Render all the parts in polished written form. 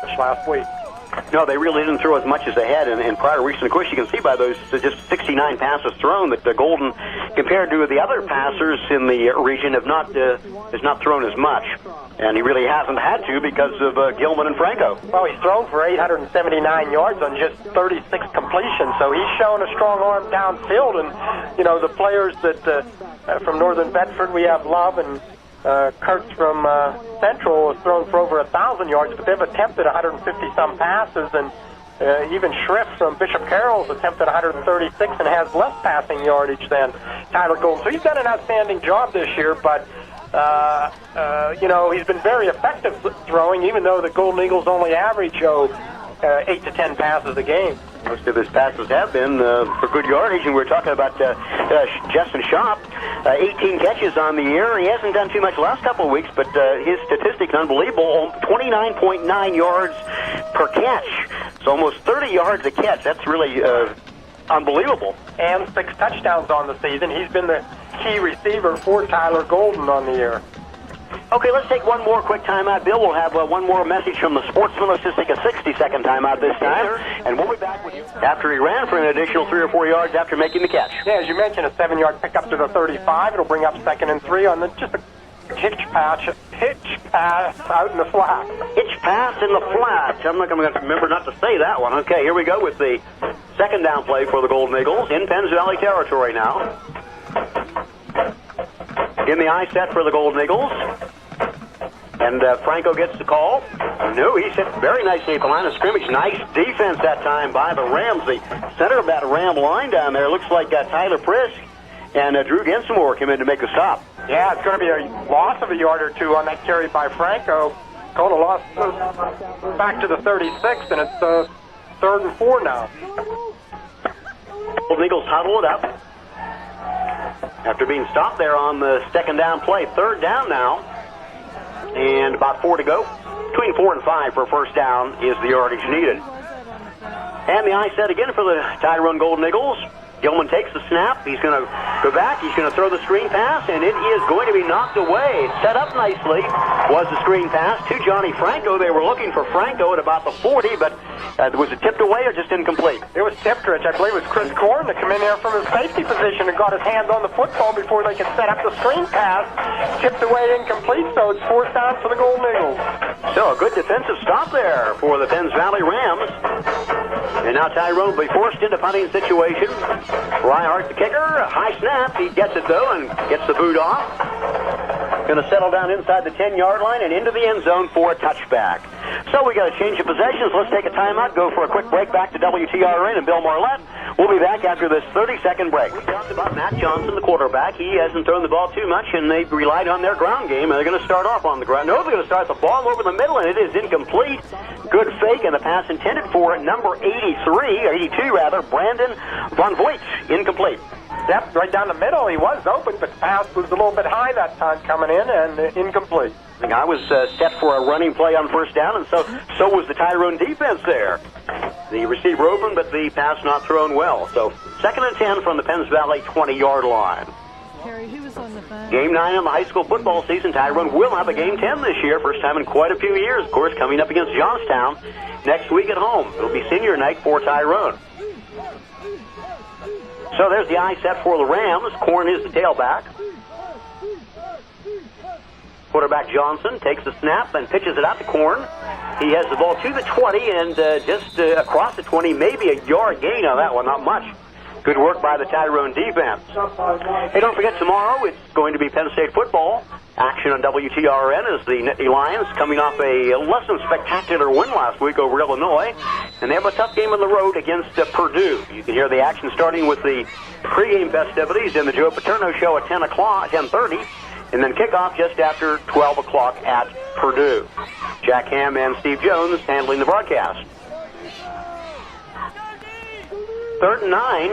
accomplish last week. No, they really didn't throw as much as they had in prior weeks. And, of course, you can see by those just 69 passes thrown that Golden, compared to the other passers in the region, has not thrown as much. And he really hasn't had to because of Gilman and Franco. Well, he's thrown for 879 yards on just 36 completions, so he's shown a strong arm downfield. And, you know, the players that from Northern Bedford, we have Love and Kurtz from Central has thrown for over 1,000 yards, but they've attempted 150-some passes, and even Schrift from Bishop Carroll's attempted 136 and has less passing yardage than Tyler Golden. So he's done an outstanding job this year, but you know, he's been very effective throwing, even though the Golden Eagles only average 8 to 10 passes a game. Most of his passes have been for good yardage, and we're talking about Justin Schopp, 18 catches on the year. He hasn't done too much the last couple of weeks, but his statistics unbelievable. 29.9 yards per catch. So almost 30 yards a catch. That's really unbelievable. And 6 touchdowns on the season. He's been the key receiver for Tyler Golden on the year. Okay, let's take one more quick timeout. Bill, we'll have one more message from the sportsman. Let's just take a 60-second timeout this time, and we'll be back with you after he ran for an additional 3 or 4 yards after making the catch. Yeah, as you mentioned, a 7-yard pickup to the 35. It'll bring up 2nd and 3 on just a hitch pass out in the flat. Hitch pass in the flat. I'm not going to remember not to say that one. Okay, here we go with the second down play for the Golden Eagles in Penns Valley territory now. In the eye set for the Golden Eagles. And Franco gets the call. No, he's hit very nicely at the line of scrimmage. Nice defense that time by the Rams. The center of that Ram line down there looks like Tyler Prisk and Drew Gensimore came in to make the stop. Yeah, it's going to be a loss of a yard or two on that carry by Franco. Called a loss back to the 36, and it's 3rd and 4 now. Golden Eagles huddle it up after being stopped there on the second down play. 3rd down now. And about 4 to go. Between 4 and 5 for first down is the yardage needed. And the eye set again for the Tyrone Golden Eagles. Gilman takes the snap. He's going to go back. He's going to throw the screen pass, and it is going to be knocked away. Set up nicely was the screen pass to Johnny Franco. They were looking for Franco at about the 40, but was it tipped away or just incomplete? It was tipped, Rich. I believe it was Chris Corn to come in there from his safety position and got his hands on the football before they could set up the screen pass. Tipped away incomplete, so it's 4th down for the Golden Eagles. So a good defensive stop there for the Penns Valley Rams. And now Tyrone will be forced into punting situation. Reinhardt, the kicker, a high snap. He gets it, though, and gets the boot off. Going to settle down inside the 10-yard line and into the end zone for a touchback. So we got a change of possessions. Let's take a timeout, go for a quick break back to WTRN and Bill Marlette. We'll be back after this 30-second break. We talked about Matt Johnson, the quarterback. He hasn't thrown the ball too much, and they've relied on their ground game, and they're going to start off on the ground. No, they're going to start the ball over the middle, and it is incomplete. Good fake, and the pass intended for number 83, or 82 rather, Brandon Von Voigt. Incomplete. Yep, right down the middle. He was open, but the pass was a little bit high that time coming in, and incomplete. I was set for a running play on first down, and so was the Tyrone defense there. The receiver open, but the pass not thrown well. So 2nd and 10 from the Penns Valley 20-yard line. Game 9 in the high school football season. Tyrone will have a game 10 this year. First time in quite a few years, of course, coming up against Johnstown next week at home. It'll be senior night for Tyrone. So there's the eye set for the Rams. Corn is the tailback. Quarterback Johnson takes the snap and pitches it out to Corn. He has the ball to the 20 and just across the 20, maybe a yard gain on that one, not much. Good work by the Tyrone defense. Hey, don't forget, tomorrow it's going to be Penn State football. Action on WTRN as the Nittany Lions coming off a less than spectacular win last week over Illinois. And they have a tough game on the road against Purdue. You can hear the action starting with the pregame festivities in the Joe Paterno Show at 10 o'clock, 10:30. And then kickoff just after 12 o'clock at Purdue. Jack Ham and Steve Jones handling the broadcast. 3rd and 9.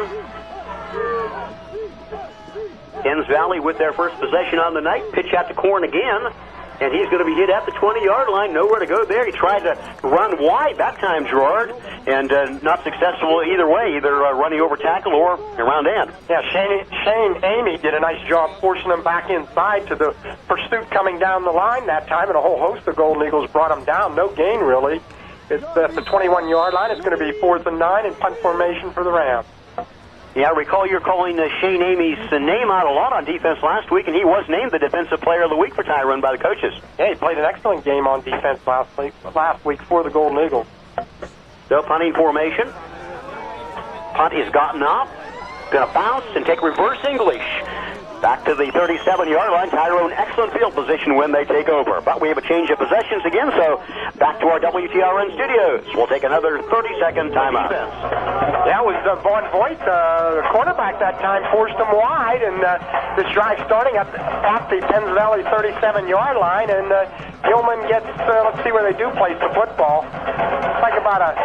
Penns Valley with their first possession on the night. Pitch out to Corn again. And he's going to be hit at the 20-yard line. Nowhere to go there. He tried to run wide that time, Gerard, and not successful either way, either running over tackle or around end. Yeah, Shane Amy did a nice job forcing him back inside to the pursuit coming down the line that time, and a whole host of Golden Eagles brought him down. No gain, really. It's at the 21-yard line. It's going to be 4th and 9 and punt formation for the Rams. Yeah, I recall you're calling Shane Amy's name out a lot on defense last week, and he was named the Defensive Player of the Week for Tyrone by the coaches. Yeah, he played an excellent game on defense last week for the Golden Eagles. So punting formation. Punt is gotten up. Going to bounce and take reverse English. Back to the 37-yard line. Tyrone, excellent field position when they take over. But we have a change of possessions again, so back to our WTRN studios. We'll take another 30-second timeout. Yeah, it was Von Voigt, the quarterback that time, forced him wide, and this drive starting at the Penns Valley 37-yard line, and Gilman gets, let's see where they do place the football. It's like about a...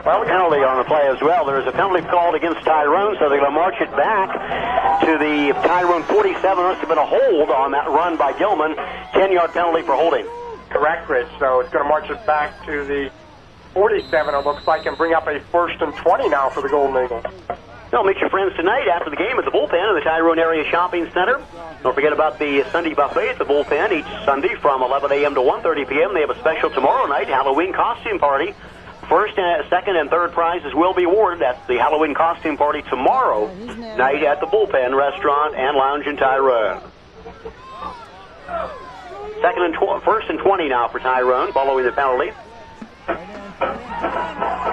Well, penalty on the play as well. There is a penalty called against Tyrone, so they're going to march it back to the Tyrone 47. Must have been a hold on that run by Gilman. 10-yard penalty for holding. Correct, Rich. So it's going to march it back to the 47, it looks like, and bring up a 1st and 20 now for the Golden Eagles. Well, meet your friends tonight after the game at the Bullpen in the Tyrone Area Shopping Center. Don't forget about the Sunday buffet at the Bullpen each Sunday from 11 a.m. to 1:30 p.m. They have a special tomorrow night, Halloween costume party. First, second, and third prizes will be awarded at the Halloween costume party tomorrow night at the Bullpen Restaurant and Lounge in Tyrone. 1st and 20 now for Tyrone following the penalty.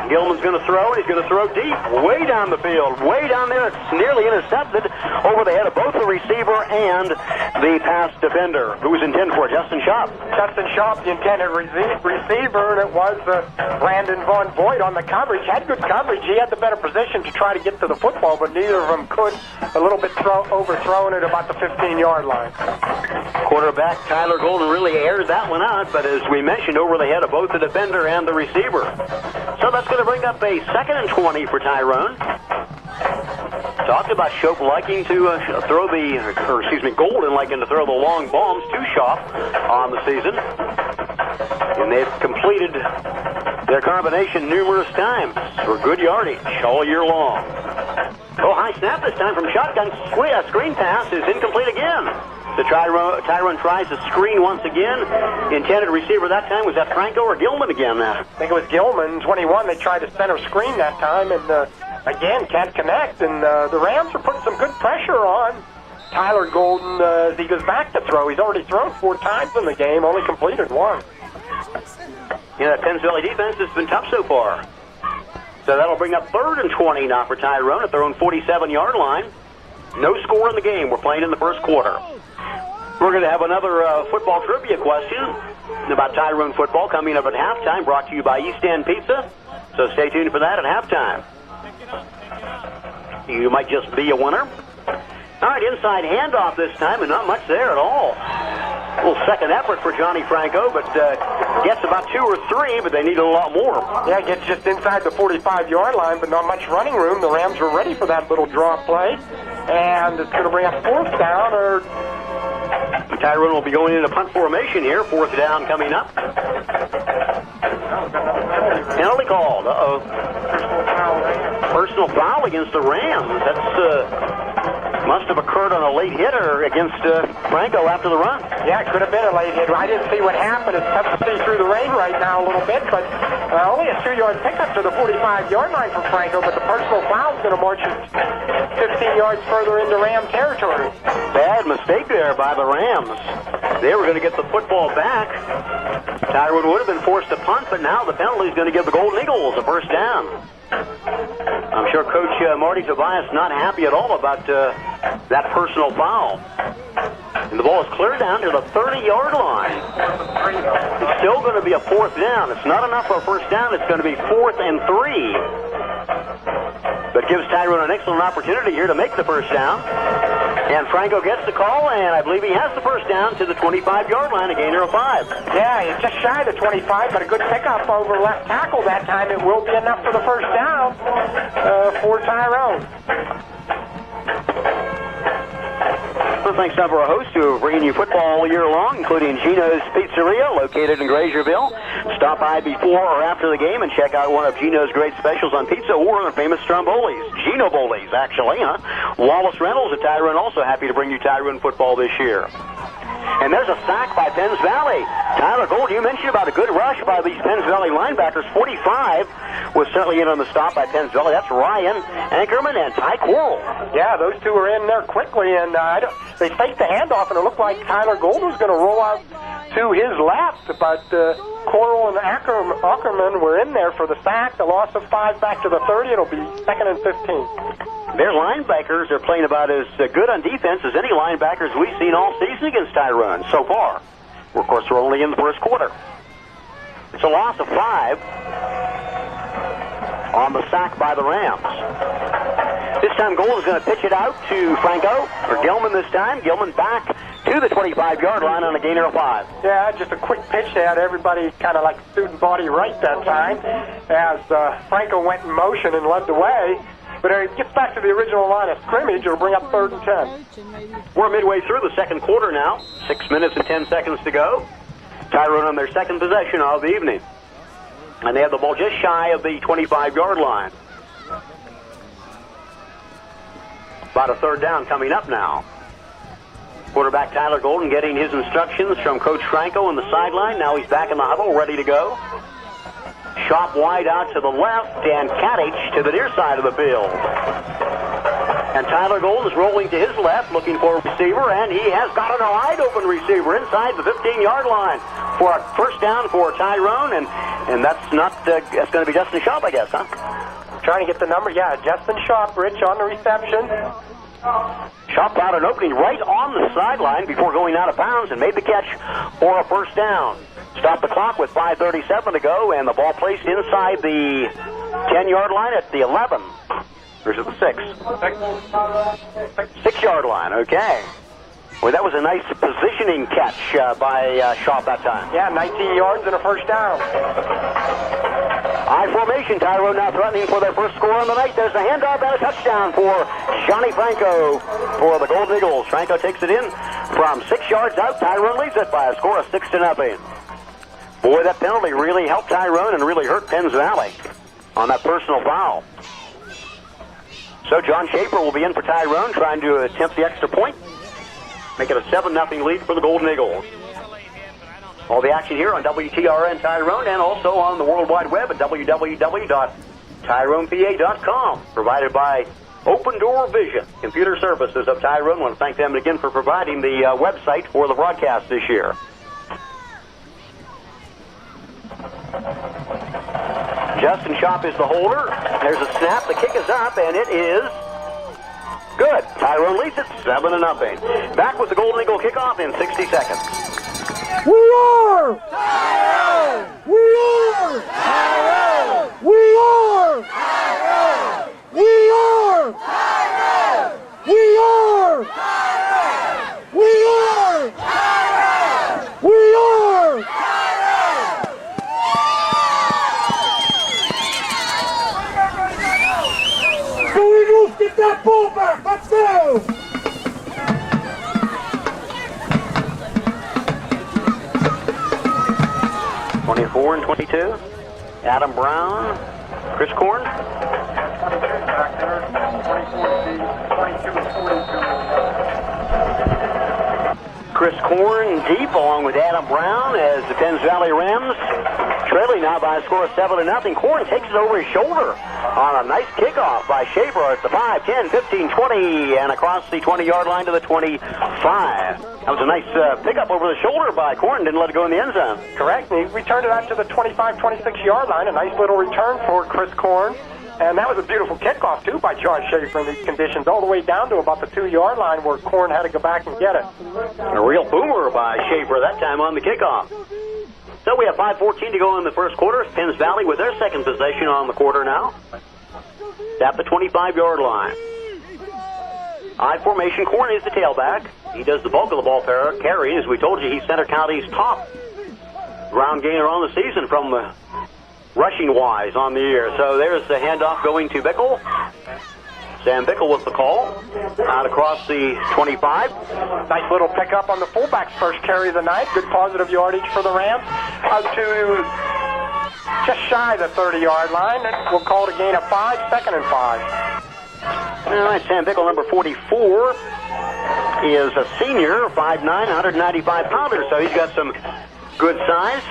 Gilman's going to throw, and he's going to throw deep, way down the field, way down there. It's nearly intercepted over the head of both the receiver and the pass defender. Who was intended for it? Justin Schaub. Justin Schaub, the intended receiver, and it was Brandon Von Voigt on the coverage. Had good coverage. He had the better position to try to get to the football, but neither of them could. A little bit overthrown at about the 15-yard line. Quarterback Tyler Golden really aired that one out, but as we mentioned, over the head of both the defender and the receiver. So that's going to bring up a 2nd and 20 for Tyrone. Talked about Shope liking to Golden liking to throw the long bombs to Shope on the season. And they've completed their combination numerous times for good yardage all year long. Oh, high snap this time from shotgun. Screen pass is incomplete again. The Tyrone tries to screen once again. Intended receiver that time, was that Franco or Gilman again? I think it was Gilman, 21. They tried to center screen that time, and again, can't connect. And the Rams are putting some good pressure on Tyler Golden as he goes back to throw. He's already thrown 4 times in the game, only completed 1. Yeah, that Penns Valley defense has been tough so far. So that'll bring up 3rd and 20 now for Tyrone at their own 47-yard line. No score in the game. We're playing in the first quarter. We're going to have another football trivia question about Tyrone football coming up at halftime, brought to you by East End Pizza. So stay tuned for that at halftime. You might just be a winner. All right, inside handoff this time, and not much there at all. A little second effort for Johnny Franco, but gets about 2 or 3, but they need a lot more. Yeah, gets just inside the 45-yard line, but not much running room. The Rams were ready for that little draw play, and it's going to bring up 4th down, or... Tyrone will be going into punt formation here. 4th down coming up. Penalty called. Uh-oh. Personal foul against the Rams. That's must have occurred on a late hitter against Franco after the run. Yeah, it could have been a late hit. I didn't see what happened. It's tough to see through the rain right now a little bit, but only a 2-yard pickup to the 45-yard line for Franco, but the personal foul is going to march 15 yards further into Ram territory. Bad mistake there by the Rams. They were going to get the football back. Tyrone would have been forced to punt, but now the penalty is going to give the Golden Eagles a 1st down. I'm sure Coach Marty Tobias not happy at all about that personal foul. And the ball is cleared down to the 30-yard line. It's still going to be a 4th down. It's not enough for a 1st down. It's going to be 4th and 3. But gives Tyrone an excellent opportunity here to make the 1st down. And Franco gets the call, and I believe he has the 1st down to the 25-yard line, a gainer of 5. Yeah, he's just shy of the 25, but a good pickup over left tackle that time. It will be enough for the 1st down for Tyrone. Well, thanks to our hosts who are bringing you football all year long, including Gino's Pizzeria, located in Grazierville. Stop by before or after the game and check out one of Gino's great specials on pizza or the famous Strombolis. Gino Boli's, actually, huh? Wallace Reynolds at Tyrone, also happy to bring you Tyrone football this year. And there's a sack by Penns Valley. Tyler Gold, you mentioned about a good rush by these Penns Valley linebackers. 45 was certainly in on the stop by Penns Valley. That's Ryan Ankerman and Ty Quarrel. Yeah, those two were in there quickly, and they faked the handoff, and it looked like Tyler Gold was going to roll out to his left, but Quarrel and Ackerman were in there for the sack. The loss of 5 back to the 30. It'll be 2nd and 15. Their linebackers are playing about as good on defense as any linebackers we've seen all season against Tyrone so far. Of course, we're only in the first quarter. It's a loss of 5 on the sack by the Rams. This time Gold is going to pitch it out to Franco, or Gilman this time. Gilman back to the 25-yard line on a gainer of 5. Yeah, just a quick pitch. They had everybody kind of like student body right that time as Franco went in motion and led the way. But it gets back to the original line of scrimmage. It'll bring up 3rd and 10. We're midway through the second quarter now. 6 minutes and 10 seconds to go. Tyrone on their second possession of the evening. And they have the ball just shy of the 25-yard line. About a 3rd down coming up now. Quarterback Tyler Golden getting his instructions from Coach Franco on the sideline. Now he's back in the huddle, ready to go. Shop wide out to the left, and Kadich to the near side of the field. And Tyler Golden is rolling to his left, looking for a receiver, and he has got a wide open receiver inside the 15-yard line for a first down for Tyrone, and that's not that's going to be Justin Shop, I guess, huh? Trying to get the number. Yeah, Justin Shop, Rich, on the reception. Shop found an opening right on the sideline before going out of bounds and made the catch for a first down. Stop the clock with 5:37 to go, and the ball placed inside the 10-yard line at the 11. Or is it the 6? 6-yard line, okay. Well, that was a nice positioning catch by Shop that time. Yeah, 19 yards and a first down. I formation, Tyrone now threatening for their first score on the night. There's a handoff and a touchdown for Johnny Franco for the Golden Eagles. Franco takes it in from 6 yards out. Tyrone leads it by a score of 6-0. Boy, that penalty really helped Tyrone and really hurt Penns Valley on that personal foul. So John Schaefer will be in for Tyrone, trying to attempt the extra point. Make it a 7-0 lead for the Golden Eagles. All the action here on WTRN Tyrone and also on the World Wide Web at www.tyronepa.com. Provided by Open Door Vision, Computer Services of Tyrone. I want to thank them again for providing the website for the broadcast this year. Justin Shop is the holder. There's a snap. The kick is up, and it is good. Tyrone leads it 7-0. Back with the Golden Eagle kickoff in 60 seconds. We are Tyrone! We are Tyrone! We are Tyrone! We are Tyrone! We are Tyrone! We are Tyrone! We are Tyrone! The Eagles get that ball back! Let's go! 24 and 22. Adam Brown, Chris Korn. Chris Korn deep along with Adam Brown as the Penns Valley Rams trailing now by a score of 7-0. Korn takes it over his shoulder on a nice kickoff by Schaefer at the 5, 10, 15, 20, and across the 20-yard line to the 25. That was a nice pickup over the shoulder by Korn. Didn't let it go in the end zone. Correct. He returned it out to the 25, 26-yard line. A nice little return for Chris Korn. And that was a beautiful kickoff, too, by John Schaefer in these conditions, all the way down to about the 2-yard line where Korn had to go back and get it. A real boomer by Schaefer that time on the kickoff. So we have 5:14 to go in the first quarter. Penns Valley with their second possession on the quarter now. At the 25-yard line. I formation. Korn is the tailback. He does the bulk of the ball carry. As we told you, he's Center County's top ground gainer on the season from the rushing-wise on the year. So there's the handoff going to Bickle. Sam Bickle with the call. Out across the 25. Nice little pickup on the fullback's first carry of the night. Good positive yardage for the Rams. Out to just shy of the 30-yard line. We'll call it a gain of 5, 2nd and 5. All right, Sam Bickle, number 44. is a senior, 5'9", 195-pounder, so he's got some good size.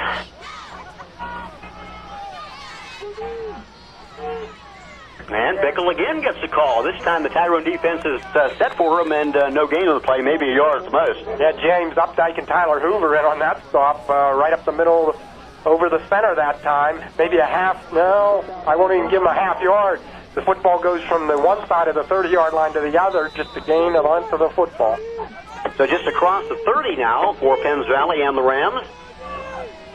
And Bickle again gets the call. This time the Tyrone defense is set for him, and no gain on the play, maybe a yard at the most. Yeah, James Updike and Tyler Hoover in on that stop, right up the middle, over the center that time. Maybe a half, no, I won't even give him a half yard. The football goes from the one side of the 30-yard line to the other, just to gain a length of the football. So just across the 30 now for Penns Valley and the Rams.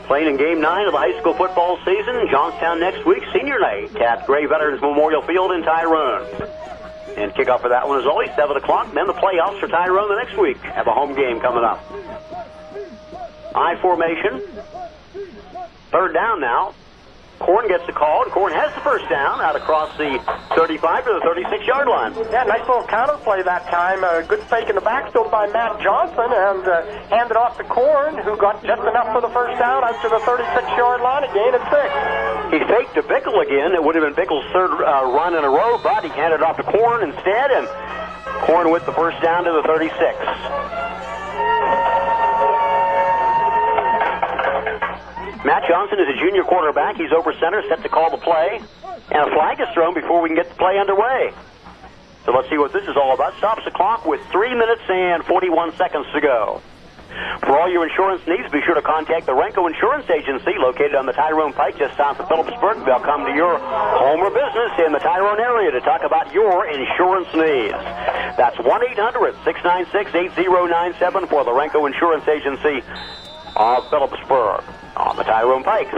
Playing in Game 9 of the high school football season. Johnstown next week, senior night at Gray Veterans Memorial Field in Tyrone. And kickoff for that one is always 7 o'clock. Then the playoffs for Tyrone the next week. Have a home game coming up. I formation. Third down now. Corn gets the call, and Corn has the first down out across the 35 to the 36-yard line. Yeah, nice little counter play that time. Good fake in the backfield by Matt Johnson, and handed off to Corn, who got just enough for the first down out to the 36-yard line, a gain of 6. He faked to Bickle again. It would have been Bickle's third run in a row, but he handed off to Corn instead, and Corn with the first down to the 36. Matt Johnson is a junior quarterback. He's over center, set to call the play. And a flag is thrown before we can get the play underway. So let's see what this is all about. Stops the clock with 3 minutes and 41 seconds to go. For all your insurance needs, be sure to contact the Renko Insurance Agency, located on the Tyrone Pike just south of Phillipsburg. They'll come to your home or business in the Tyrone area to talk about your insurance needs. That's 1-800-696-8097 for the Renko Insurance Agency of Phillipsburg on the Tyrone Pike.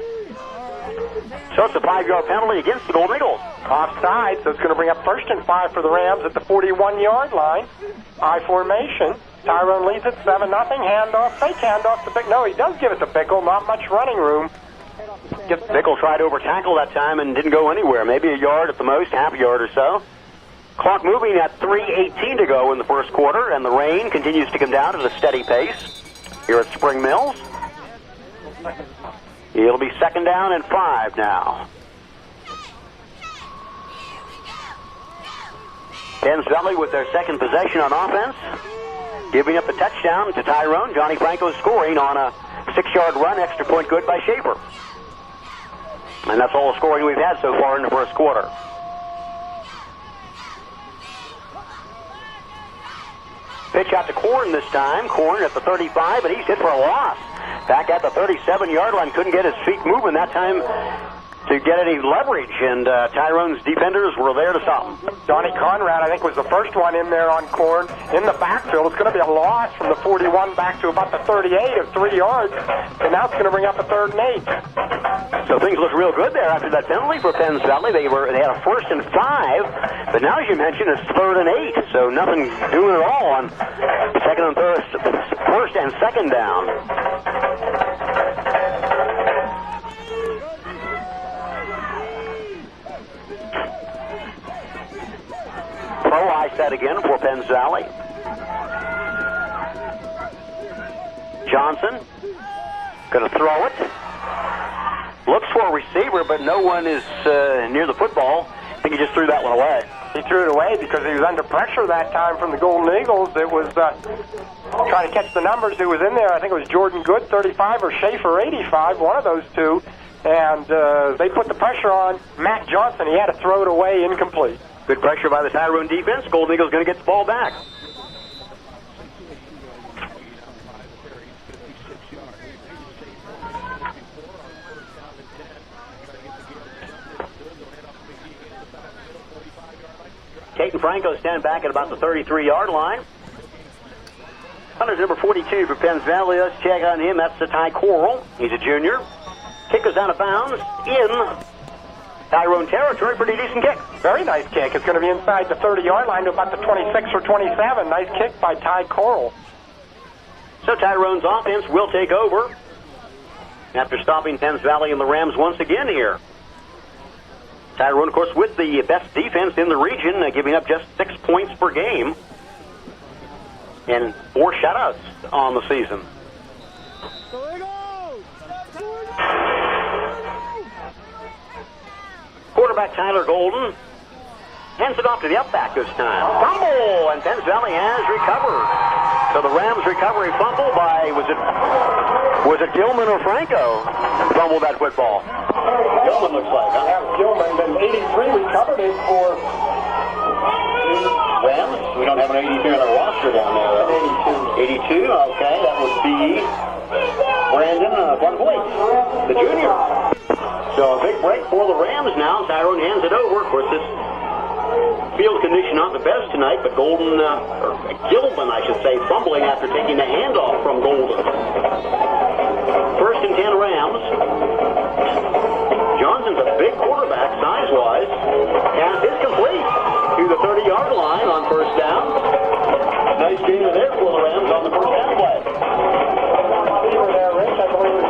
So it's a 5-yard penalty against the Golden Eagles. Offside, so it's going to bring up 1st and 5 for the Rams at the 41-yard line. I formation. Tyrone leads it 7-0. Handoff, fake handoff to Bickle. No, he does give it to Bickle. Not much running room. Bickle tried to over-tackle that time and didn't go anywhere. Maybe a yard at the most, half a yard or so. Clock moving at 3:18 to go in the first quarter, and the rain continues to come down at a steady pace here at Spring Mills. It'll be 2nd down and 5 now. Penns Valley with their second possession on offense, giving up the touchdown to Tyrone. Johnny Franco scoring on a 6-yard run, extra point good by Schaefer. And that's all the scoring we've had so far in the first quarter. Pitch out to Corn this time. Corn at the 35, and he's hit for a loss. Back at the 37-yard line, couldn't get his feet moving that time to get any leverage, and Tyrone's defenders were there to stop him. Johnny Conrad, I think, was the first one in there on Corn in the backfield. It's going to be a loss from the 41 back to about the 38 of 3 yards, and now it's going to bring up a 3rd and 8. So things look real good there after that penalty for Penns Valley. They had a 1st and 5, but now, as you mentioned, it's 3rd and 8, so nothing doing at all on 2nd and 3rd, 1st and 2nd down. Pro I set again for Penns Valley. Johnson going to throw it. Looks for a receiver, but no one is near the football. I think he just threw that one away. He threw it away because he was under pressure that time from the Golden Eagles. It was trying to catch the numbers. It was in there. I think it was Jordan Good, 35, or Schaefer, 85, one of those two. And they put the pressure on Matt Johnson. He had to throw it away incomplete. Good pressure by the Tyrone defense. Golden Eagles going to get the ball back. Caton Franco stand back at about the 33-yard line. Hunter's number 42 for Penns Valley. Let's check on him. That's the Ty Coral. He's a junior. Kick goes out of bounds in Tyrone territory. Pretty decent kick. Very nice kick. It's going to be inside the 30-yard line to about the 26 or 27. Nice kick by Ty Coral. So Tyrone's offense will take over after stopping Penns Valley and the Rams once again here. Tyrone, of course, with the best defense in the region, giving up just 6 points per game and 4 shutouts on the season. Quarterback Tyler Golden hands it off to the upback this time. Fumble, and Penns Valley has recovered. So the Rams recovery fumble by, was it Gilman or Franco fumbled that football? Gilman looks like, huh? Yeah, Gilman, then 83 recovered it for Rams. We don't have an 83 on the roster down there. 82, okay, that would be Brandon Bunvoigt, the junior. So a big break for the Rams now. Tyrone hands it over. Of course, this field condition not the best tonight, but Gilman, I should say, fumbling after taking the handoff from Golden. First and 10 Rams. Johnson's a big quarterback size-wise. Pass is complete to the 30-yard line on first down. Nice gain there for the Rams on the first down play. there, Rich. I believe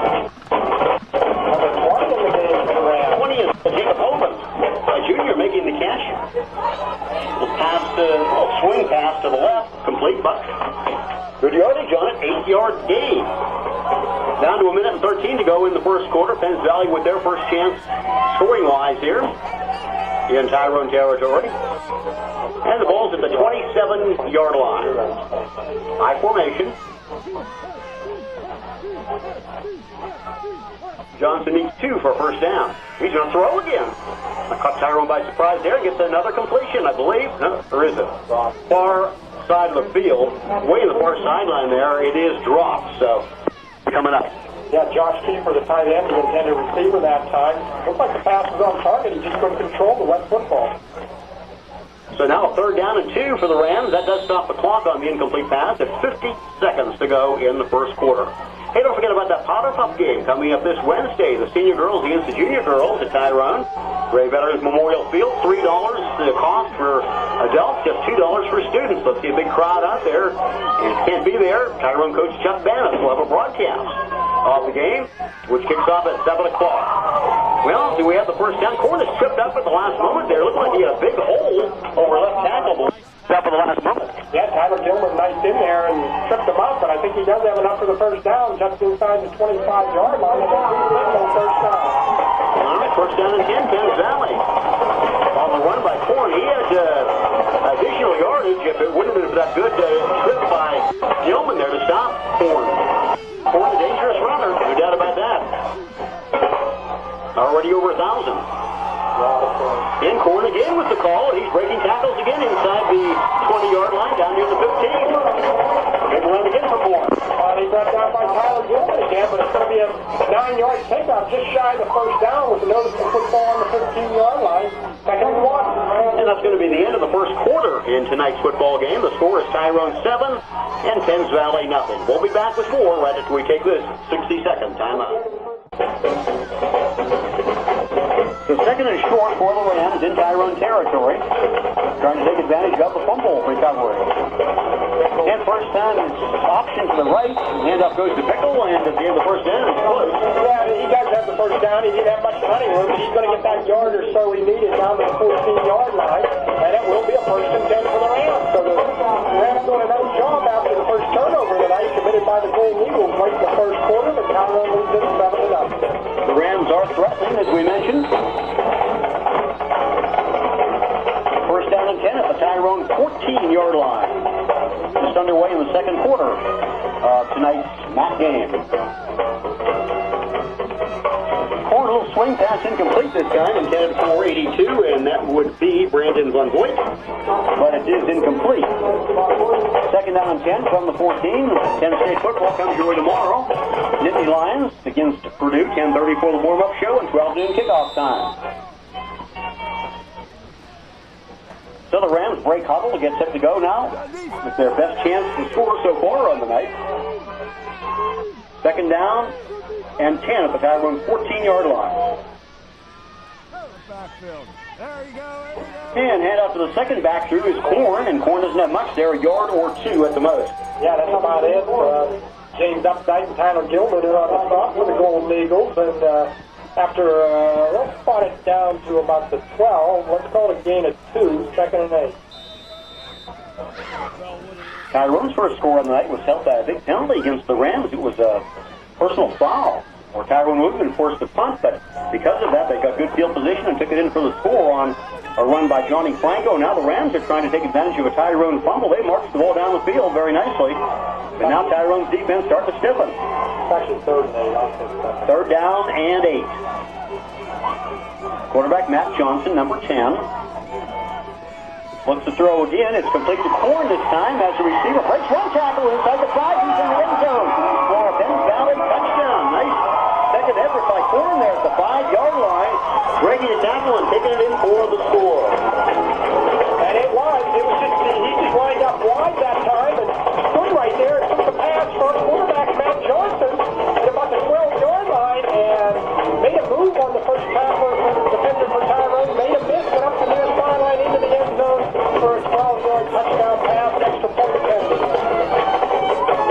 number 20 in the game for the Rams. 20 is Jacob Owens, a junior, making the catch. Little swing pass to the left, complete, but good yardage on it, 8-yard gain. Down to 1:13 to go in the first quarter. Penns Valley with their first chance scoring-wise here in Tyrone territory. And the ball's at the 27-yard line. High formation. Johnson needs 2 for a first down. He's going to throw again. Caught Tyrone by surprise there. Gets another completion, I believe. No, or is it? Far side of the field. Way in the far sideline there. It is dropped, so coming up. Yeah, Josh Kiefer, the tight end, the intended receiver that time. Looks like the pass was on target. He just couldn't control the wet football. So now a third down and 2 for the Rams. That does stop the clock on the incomplete pass at 50 seconds to go in the first quarter. Hey, don't forget about that Powder Puff game coming up this Wednesday. The senior girls against the junior girls at Tyrone. Gray Veterans Memorial Field, $3 the cost for adults, just $2 for students. Let's see a big crowd out there. And if you can't be there, Tyrone coach Chuck Bannis will have a broadcast of the game, which kicks off at 7 o'clock. Well, do we have the first down? Corn is tripped up at the last moment there. Looked like he had a big hole over left tackle. Up at the last moment. Yeah, Tyler Gilman knifed in there and tripped him up, but I think he does have enough for the first down just inside the 25-yard line. And then first down. All right, first down and 10, Penns Valley. On the run by Corn, he had additional yardage if it wouldn't have been that good trip by Gilman there to stop Corn. Corn, a dangerous runner, no doubt about that. Already over 1,000. In Corn again with the call, and he's breaking tackles again inside the 20-yard line down near the 15. Big run again for Corn. He got down by Tyler Gilman again, but it's going to be a 9-yard takeoff just shy of the first down with a noticeable football on the 15-yard line. Second and 1. And that's going to be the end of the first quarter in tonight's football game. The score is Tyrone 7 and Penns Valley nothing. We'll be back with more right after we take this 60-second timeout. So second and short for the Rams in Tyrone territory. Trying to take advantage of the fumble recovery. And first down option to the right. Handoff goes to Pickle, and at the end of the first down, it's close. Yeah, he does have the first down. He didn't have much running room, but he's going to get that yard or so he needed down to the 14-yard line. And it will be a first and 10 for the Rams. So the Rams doing a nice job after the first turnover tonight committed by the Golden Eagles late in the first quarter, but Tyrone leads it 7-0. The Rams are threatening, as we mentioned. First down and 10 at the Tyrone 14-yard line. Just underway in the second quarter of tonight's MAC game. Corn, a little swing pass incomplete this time, intended for 82, and that would be Brandon Bunvoigt, but it is incomplete. Second down and 10 from the 14. Penn State football comes your way tomorrow. Nittany Lions against Purdue, 10:30 for the warm-up show, and 12 noon kickoff time. So the Rams break huddle, get set to go now with their best chance to score so far on the night. Second down and 10 at the Tyrone 14-yard line. And hand out to the second back through is Corn, and Corn doesn't have much there, a yard or 2 at the most. Yeah, that's about it. James Updike and Tyler Gilbert are on the stop for the Golden Eagles, and after, let's spot it down to about the 12. Let's call it a gain of 2, second and 8. Tyrone's first score on the night was held by a big penalty against the Rams. It was a personal foul, where Tyrone would have been forced to punt, but because of that, they got good field position and took it in for the score on a run by Johnny Franco. Now the Rams are trying to take advantage of a Tyrone fumble. They marched the ball down the field very nicely. But now Tyrone's defense starts to stiffen. It's actually 3rd and 8. Third down and 8. Quarterback Matt Johnson, number 10. Looks to throw again. It's complete to Korn this time as the receiver breaks one tackle inside the 5. He's in the end zone for a Penns Valley touchdown. Nice second effort by Korn there at the 5-yard line, breaking a tackle and taking it in for the score. And it was just, he just lined up wide that time and stood right there and took the pass from quarterback Matt Johnson at about the 12-yard line and made a move on the first tackler, defender for Tyrone, made a miss, went up the near sideline into the end zone for a 12-yard touchdown pass, extra point pending.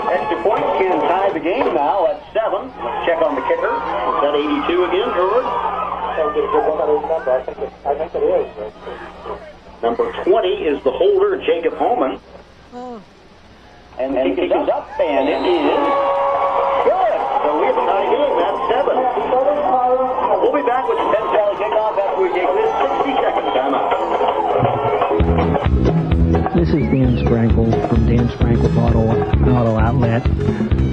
Extra point can tie the game now at 7. Let's check on the kicker. Is that 82 again, Gerard? I think it is. Number 20 is the holder, Jacob Holman. And he kicks up, and it is good. So we have a tie game at 7. We'll be back with the Penns Valley kickoff after we take this 60-second timeout. This is Dan Sprankle from Dan Sprankle's Auto Outlet.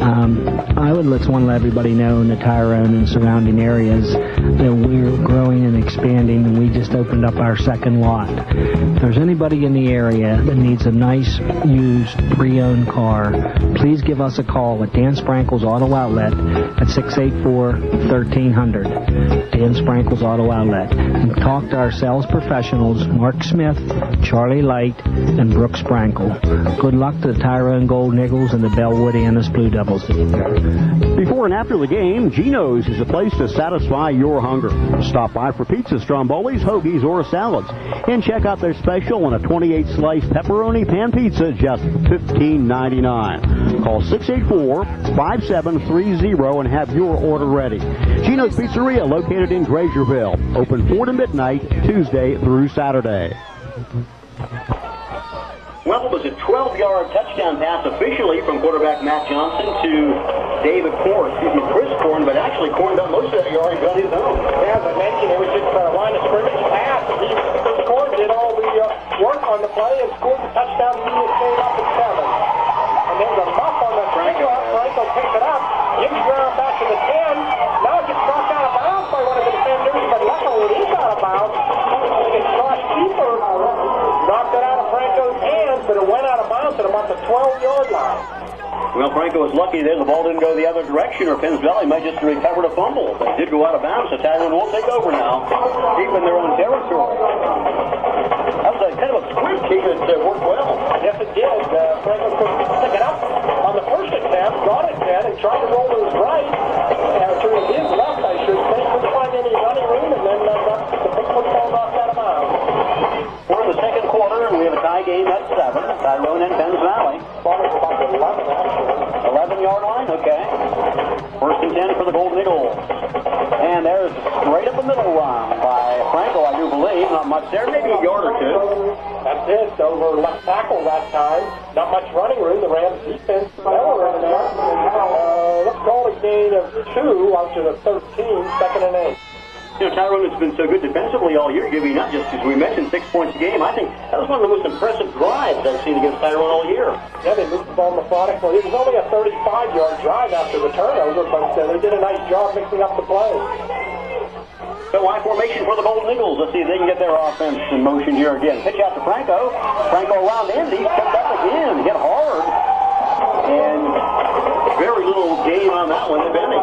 I would just want to let everybody know in the Tyrone and surrounding areas that we're growing and expanding, and we just opened up our second lot. If there's anybody in the area that needs a nice, used, pre-owned car, please give us a call at Dan Sprankle's Auto Outlet at 684-1300. Dan Sprankle's Auto Outlet. And talk to our sales professionals, Mark Smith, Charlie Light, and Brooke Sprankle. Good luck to the Tyrone Golden Eagles and the Bellwood Annis Blue Devils. Before and after the game, Gino's is a place to satisfy your hunger. Stop by for pizza, strombolis, hoagies, or salads. And check out their special on a 28-slice pepperoni pan pizza, just $15.99. Call 684-5730 and have your order ready. Gino's Pizzeria, located in Grazierville. Open 4 to midnight, Tuesday through Saturday. Well, it was a 12-yard touchdown pass officially from quarterback Matt Johnson to Chris Korn, but actually Korn got most of that yardage on his own. Yeah, as I mentioned, it was just a line of scrimmage pass. Chris Korn did all the work on the play and scored the touchdown. He was stayed up at 7. And there was a muff on the kickoff. Franco picks it up, gives ground back to the 10. Now it gets knocked out of bounds by one of the defenders, but luckily it is out of bounds. And Josh Keeper knocked it out of Franco's hands, but it went out of bounds at about the 12-yard line. Well, Franco was lucky there. The ball didn't go the other direction, or Penns Valley might just have recovered a fumble. But it did go out of bounds, so Tyrone will take over now, deep in their own territory. That was a kind of a squib kick that worked well. Yes, it did. Franco could pick it up on the first attempt, got it then, and tried to roll to his right, to his left, I should say. Couldn't find any running room, and then got the big football knocked out of bounds. We're in the second quarter, and we have a tie game at 7. Tyrone and Penns Valley. Ball is about the 11, actually. 11-yard line, okay. First and 10 for the Golden Eagles. And there's straight up the middle run by Franco, I do believe. Not much there, maybe a yard or two. That's it, over left tackle that time. Not much running room. The Rams defense, they were in there. Let's call it a gain of 2 out to the 13, 2nd and 8. You know, Tyrone has been so good defensively all year, giving up just as we mentioned 6 points a game. I think that was one of the most impressive drives I've seen against Tyrone all year. Yeah, they moved the ball methodically. It was only a 35-yard drive after the turnover, but they did a nice job mixing up the play. So Y formation for the Golden Eagles. Let's see if they can get their offense in motion here again. Pitch out to Franco. Franco around the end. He's picked up again. Hit hard. And very little gain on that one, if any.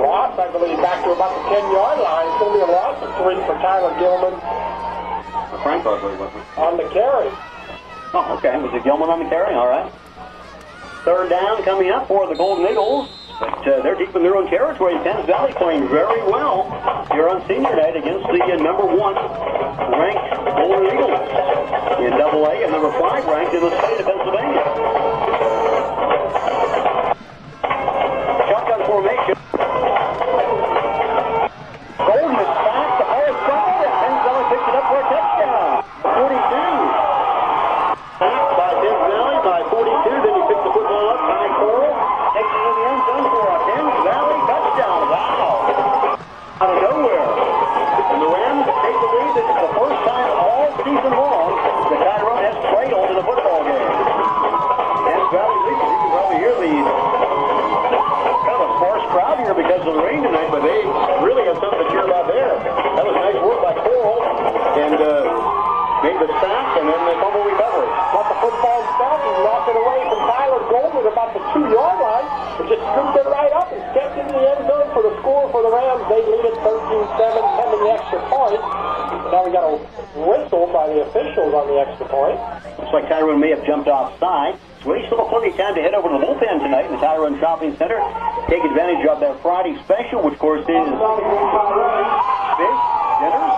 Loss, I believe, back to about the 10-yard line. It's going to be a loss of 3 for Tyler Gilman. Franco, I believe, wasn't it? On the carry. Oh, okay. Was it Gilman on the carry? All right. Third down coming up for the Golden Eagles. But they're deep in their own territory. Penns Valley playing very well here on senior night against the number 1 ranked Golden Eagles in AA and number 5 ranked in the state of Pennsylvania. Shotgun formation. Golden is back. The ball is fouled, and Penns Valley picks it up for a touchdown. 42. Sacked by Penns Valley by 42. Then he picks the football up by 4. Takes it in the end zone for a Penns Valley touchdown. Wow. Out of nowhere. And the Rams take the lead. This is the first time all season long that Tyrone has trailed in a football game. himself. He knocked it away from Tyler Gold at about the 2-yard line. But just scooped it right up and stepped into the end zone for the score for the Rams. They lead it 13-7 pending the extra point. Now we got a whistle by the officials on the extra point. Looks like Tyrone may have jumped offside. So we still have plenty of time to head over to the bullpen tonight in the Tyrone Shopping Center. Take advantage of their Friday special, which of course is fish, dinners,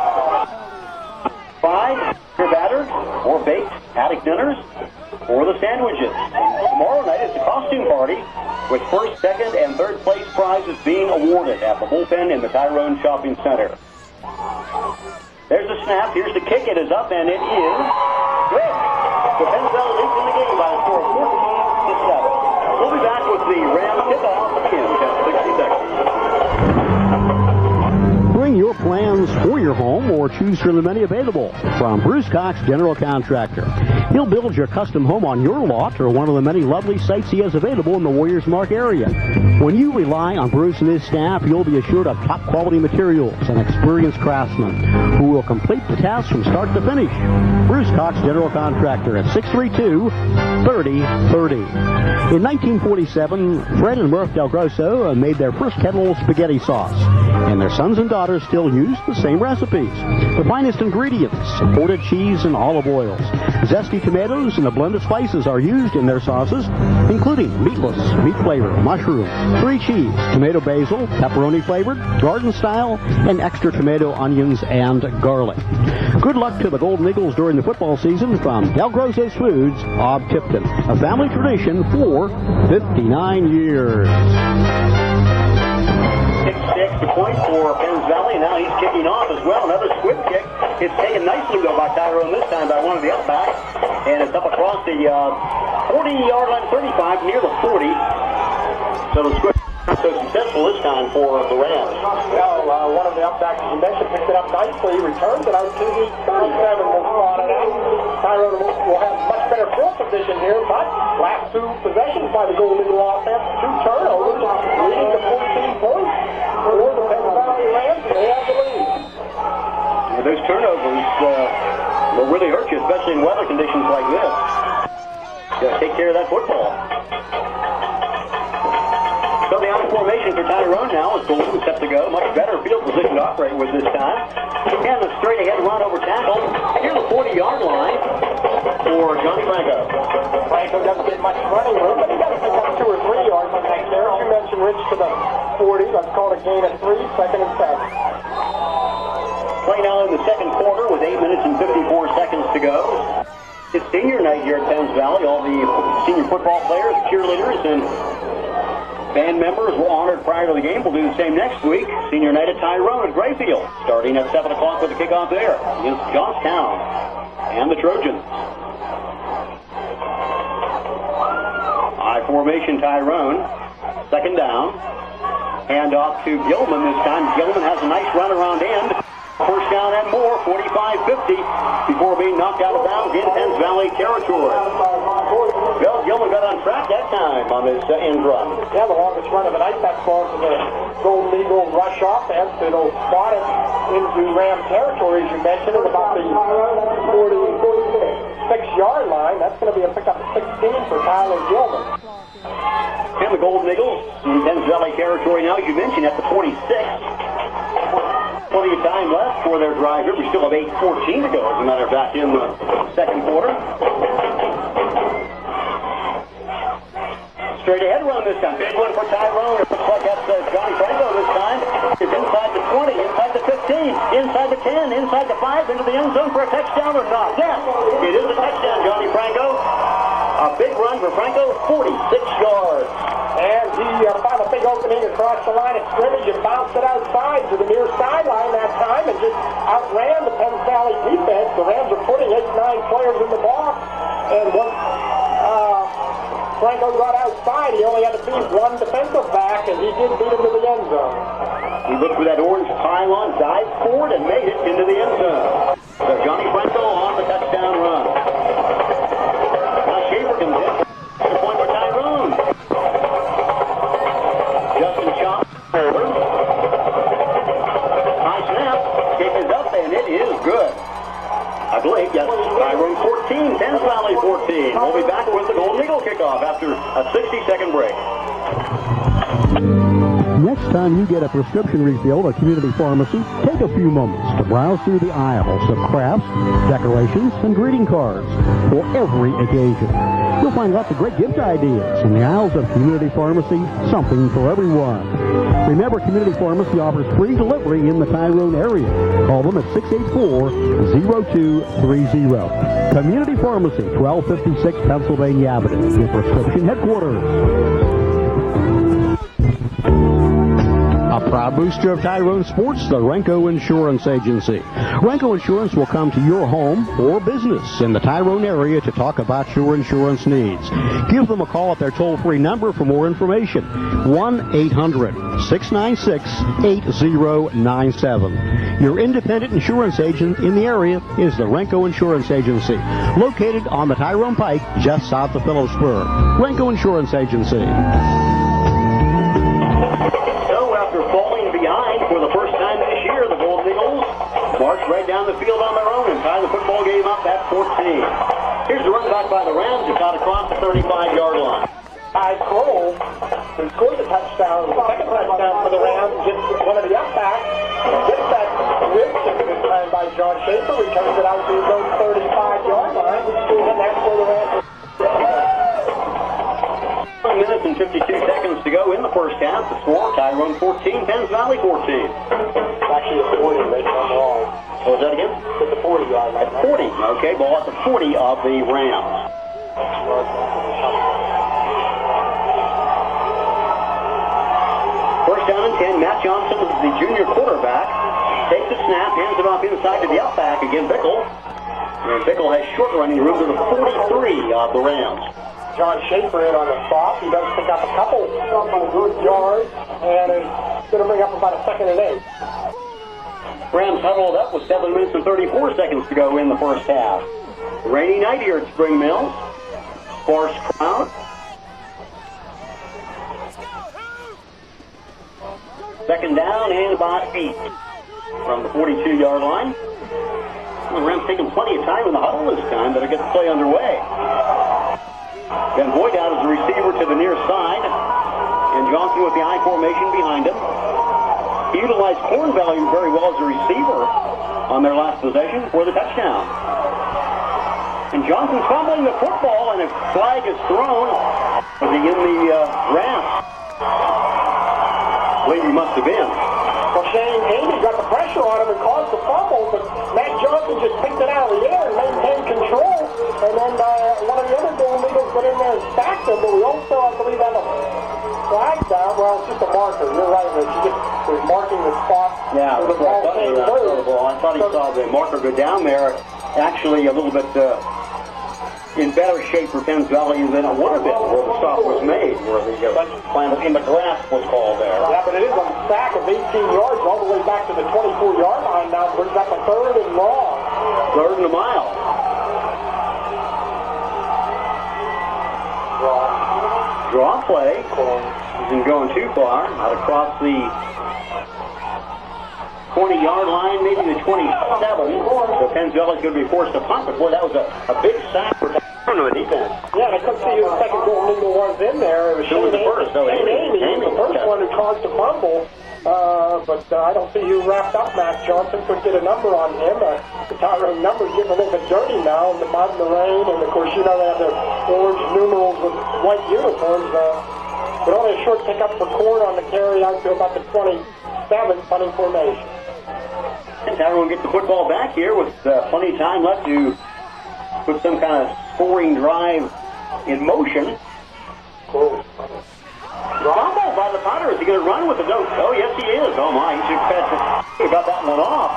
fried, or battered, or baked paddock dinners, or the sandwiches. And tomorrow night is the costume party with first, second, and third place prizes being awarded at the bullpen in the Tyrone Shopping Center. There's the snap. Here's the kick. It is up, and it is good. The Pensacola leads in the game by a score of 14-7. We'll be back with the Rams tip-off in 60 seconds. Bring your plans for your home or choose from the many available from Bruce Cox General Contractor. He'll build your custom home on your lot or one of the many lovely sites he has available in the Warriors Mark area. When you rely on Bruce and his staff, you'll be assured of top quality materials and experienced craftsmen who will complete the task from start to finish. Bruce Cox General Contractor at 632-3030. In 1947, Fred and Murph Del Grosso made their first kettle spaghetti sauce, and their sons and daughters still use the same recipes. The finest ingredients, imported cheese and olive oils, zesty tomatoes, and a blend of spices are used in their sauces, including meatless, meat flavor, mushroom, 3 cheese, tomato basil, pepperoni flavored, garden style, and extra tomato, onions, and garlic. Good luck to the Golden Eagles during the football season from Del Grosso's Foods of Tipton, a family tradition for 59 years. 6-6 to point for Penns Valley. Now he's kicking off as well. Another squib kick. It's taken nicely, though, by Tyrone this time by one of the upbacks. And it's up across the 40-yard line, 35, near the 40. So the squib not so successful this time for the Rams. Well, one of the upbacks, as you mentioned, picked it up nicely, returns it out to the 37. Will slot it out. Tyrone will have much better field position here, but last 2 possessions by the Golden Eagle offense, 2 turnovers, leading to 14 points for the Penn Valley Rams. They have the lead. Yeah, those turnovers will really hurt you, especially in weather conditions like this. You got to take care of that football. So the out formation for Tyrone now is Golden set to go. Much better field position to operate with this time. And the straight ahead run over tackle near the 40-yard line for Johnny Franco. Franco doesn't get much running room, but he got to pick up 2 or 3 yards on that carry. You mentioned Rich to the 40. Let's call it a gain of 3, second and 7. Play now in the second quarter with 8 minutes and 54 seconds to go. It's senior night here at Penns Valley. All the senior football players, cheerleaders, and band members were honored prior to the game. We'll do the same next week. Senior night at Tyrone at Grayfield, starting at 7 o'clock with the kickoff there against Johnstown and the Trojans. I formation Tyrone. Second down. Hand off to Gilman this time. Gilman has a nice run around end. First down and more, 45-50, before being knocked out of bounds in Penns Valley territory. Bill Gilman got on track that time on this end run. Yeah, the longest run of the night. That's going to the Golden Eagle rush offense. It'll spot it into Ram territory, as you mentioned, at about the 46-yard line. That's going to be a pickup of 16 for Tyler Gilman. And the Golden Eagles in Penns Valley territory now, as you mentioned, at the 46. Plenty of time left for their drive here. We still have 8:14 to go, as a matter of fact, in the second quarter. Straight ahead run this time. Big one for Tyrone. It looks like that's Johnny Franco this time. It's inside the 20, inside the 15, inside the 10, inside the 5, into the end zone for a touchdown or not. Yes, it is a touchdown, Johnny Franco. A big run for Franco, 46 yards. And he found a big opening across the line of scrimmage and bounced it outside to the near sideline that time and just outran the Penns Valley defense. The Rams are putting 8-9 players in the box. And once Franco got outside, he only had to beat one defensive back, and he did beat him to the end zone. He looked for that orange pylon, dived forward, and made it into the end zone. So Johnny Franco on the touchdown run. Now Schaefer comes in. The point for Tyrone. Justin Shaw forward. High snap. Kick is up, and it is good. I believe, yes. Tyrone 14, Penns Valley 14. We'll be back kickoff after a 60-second break. Next time you get a prescription refilled at Community Pharmacy, take a few moments to browse through the aisles of crafts, decorations, and greeting cards for every occasion. You'll find lots of great gift ideas in the aisles of Community Pharmacy, something for everyone. Remember, Community Pharmacy offers free delivery in the Tyrone area. Call them at 684-0230. Community Pharmacy, 1256 Pennsylvania Avenue, your prescription headquarters. A proud booster of Tyrone Sports, the Renko Insurance Agency. Renko Insurance will come to your home or business in the Tyrone area to talk about your insurance needs. Give them a call at their toll-free number for more information. 1-800-696-8097. Your independent insurance agent in the area is the Renko Insurance Agency, located on the Tyrone Pike just south of Phillipsburg. Renko Insurance Agency. For the first time this year, the Golden Eagles march right down the field on their own and tie the football game up at 14. Here's the run back by the Rams. It's out across the 35-yard line. Tyrone, who scored the touchdown, the second touchdown for the Rams, gets one of the up backs, gets that whip this time by John Schaefer, returns it out to his own 35-yard line, and that's where the Rams 1 minute and 52 seconds to go in the first half. The score, Tyrone 14, Penns Valley 14. actually a 40, maybe I'm wrong. What was that again? It's a 40-yard line. At 40, okay, ball at the 40 of the Rams. First down and 10, Matt Johnson, the junior quarterback, takes the snap, hands it off inside to the outback. Again, Bickle. And Bickle has short running room to the 43 of the Rams. John Schaefer in on the stop. He does pick up a couple good yards and is going to bring up about a second and 8. Rams huddled up with 7 minutes and 34 seconds to go in the first half. Rainy night here at Spring Mills. Sparse crowd. Second down and about 8 from the 42-yard line. The Rams taking plenty of time in the huddle this time, but it gets the play underway. Then Boyd out as the receiver to the near side, and Johnson with the I formation behind him. He utilized Corn Valley very well as a receiver on their last possession for the touchdown. And Johnson's fumbling the football, and a flag is thrown. Was he in the grass? I believe he must have been. Well, Shane Amy got the pressure on him and caused the fumble, but Matt Johnson just picked it out of the air and maintained control. And then one of the other Golden Eagles went in there and sacked him, but we also, I believe, had a flag down. Well, it's just a marker. You're right, Rich. He just was marking the spot where the ball came through. I thought he saw the marker go down there. Actually, a little bit in better shape for Penns Valley than it would have been where the stop was made, where the plant in the grass was called there. Yeah, but it is a sack of 18 yards all the way back to the 24-yard line now. Brings up a third and long. Third and a mile. Draw play. Isn't going too far. Out across the 20-yard line, maybe the 27. So Penns Valley's going to be forced to punt. But boy, that was a big sack for Tyrone defense. Yeah, and I couldn't see who the second Golden Eagle was in there. It was Who was the first? Oh, Amy. The first one who caused the fumble. But I don't see who wrapped up Matt Johnson. Couldn't get a number on him. The Tyrone number's getting a little bit dirty now in the mud and the rain. And, of course, you know they have their orange numerals with white uniforms. But only a short pickup for Cord on the carry out to about the 27 punting formation. And Tyrone gets the football back here with plenty of time left to put some kind of scoring drive in motion. Cool. Fumble by the punter. Is he going to run with the note? Oh, yes, he is. Oh, my. He should have got that one off.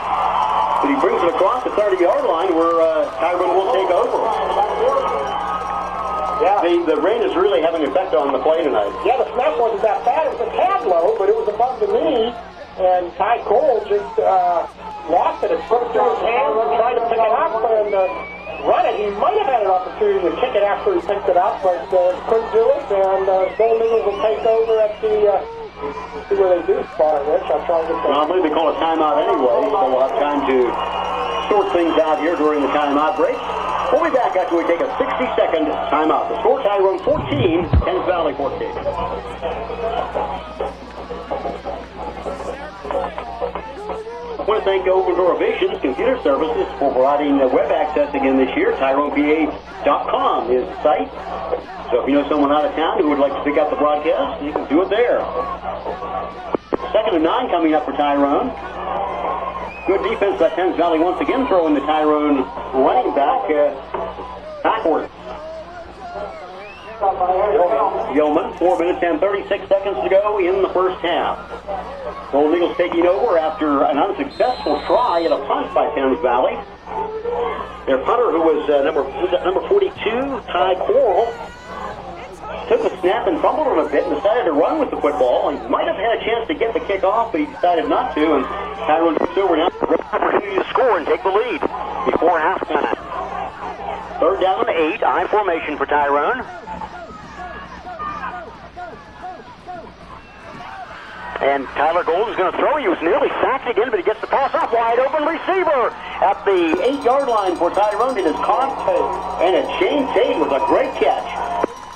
But he brings it across the 30-yard line where Tyrone will take over. Yeah. The rain is really having an effect on the play tonight. Yeah, the snap wasn't that bad. It was a tad low, but it was above the knee. And Ty Cole just lost it and put it through his hands and tried to pick it up and run it. He might have had an opportunity to kick it after he picked it up, but couldn't do it. And Golden Eagles will take over at the, see where they do spot it, Rich. I'll try to get that. Well, I believe they call a timeout anyway, so we'll have time to sort things out here during the timeout break. We'll be back after we take a 60-second timeout. The score, Tyrone 14, Thames Valley 14. I want to thank Open Door Visions Computer Services for providing web access again this year. TyronePA.com is the site. So if you know someone out of town who would like to pick up the broadcast, you can do it there. 2nd and 9 coming up for Tyrone. Good defense by Thames Valley once again throwing the Tyrone running back backwards. Yeoman, 4 minutes and 36 seconds to go in the first half. Golden Eagles taking over after an unsuccessful try at a punt by Thames Valley. Their punter, who was number 42, Ty Coral, took the snap and fumbled him a bit and decided to run with the football. He might have had a chance to get the kick off, but he decided not to, and Tyrone takes over now. Opportunity to score and take the lead before halftime. 3rd down and 8, I formation for Tyrone. And Tyler Golden's going to throw. He was nearly sacked again, but he gets the pass off. Wide open receiver at the 8-yard line for Tyrone. It is caught, and it's Shane Tate with a great catch.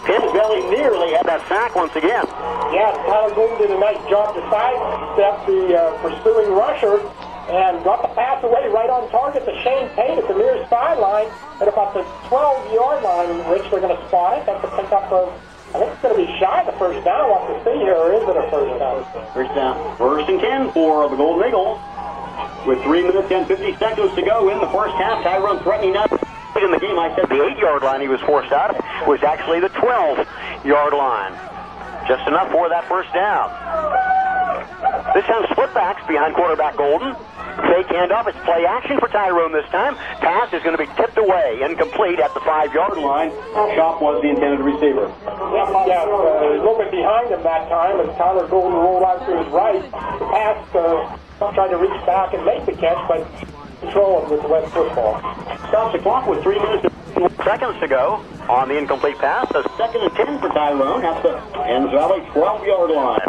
Thames Valley nearly had that sack once again. Yeah, Tyler Golden did a nice job to sidestep the pursuing rusher and got the pass away right on target to Shane Tate at the near sideline at about the 12-yard line, which they're going to spot it. That's a pickup of, I think it's going to be shy of the first down. We'll have to see here, or is it a first down? First down. 1st and 10 for the Golden Eagles. With 3 minutes and 50 seconds to go in the first half, Tyrone threatening up. In the game, I said the 8-yard line he was forced out was actually the 12-yard line. Just enough for that first down. This time split backs behind quarterback Golden. Fake handoff. It's play action for Tyrone this time. Pass is going to be tipped away, incomplete at the 5-yard line. Shop was the intended receiver. Yeah, a little bit behind him that time as Tyler Golden rolled out to his right. The pass tried to reach back and make the catch, but control with the West football. Stops the clock with 3 minutes and seconds to go on the incomplete pass. A 2nd and 10 for Tyrone at the Thames Valley 12-yard line.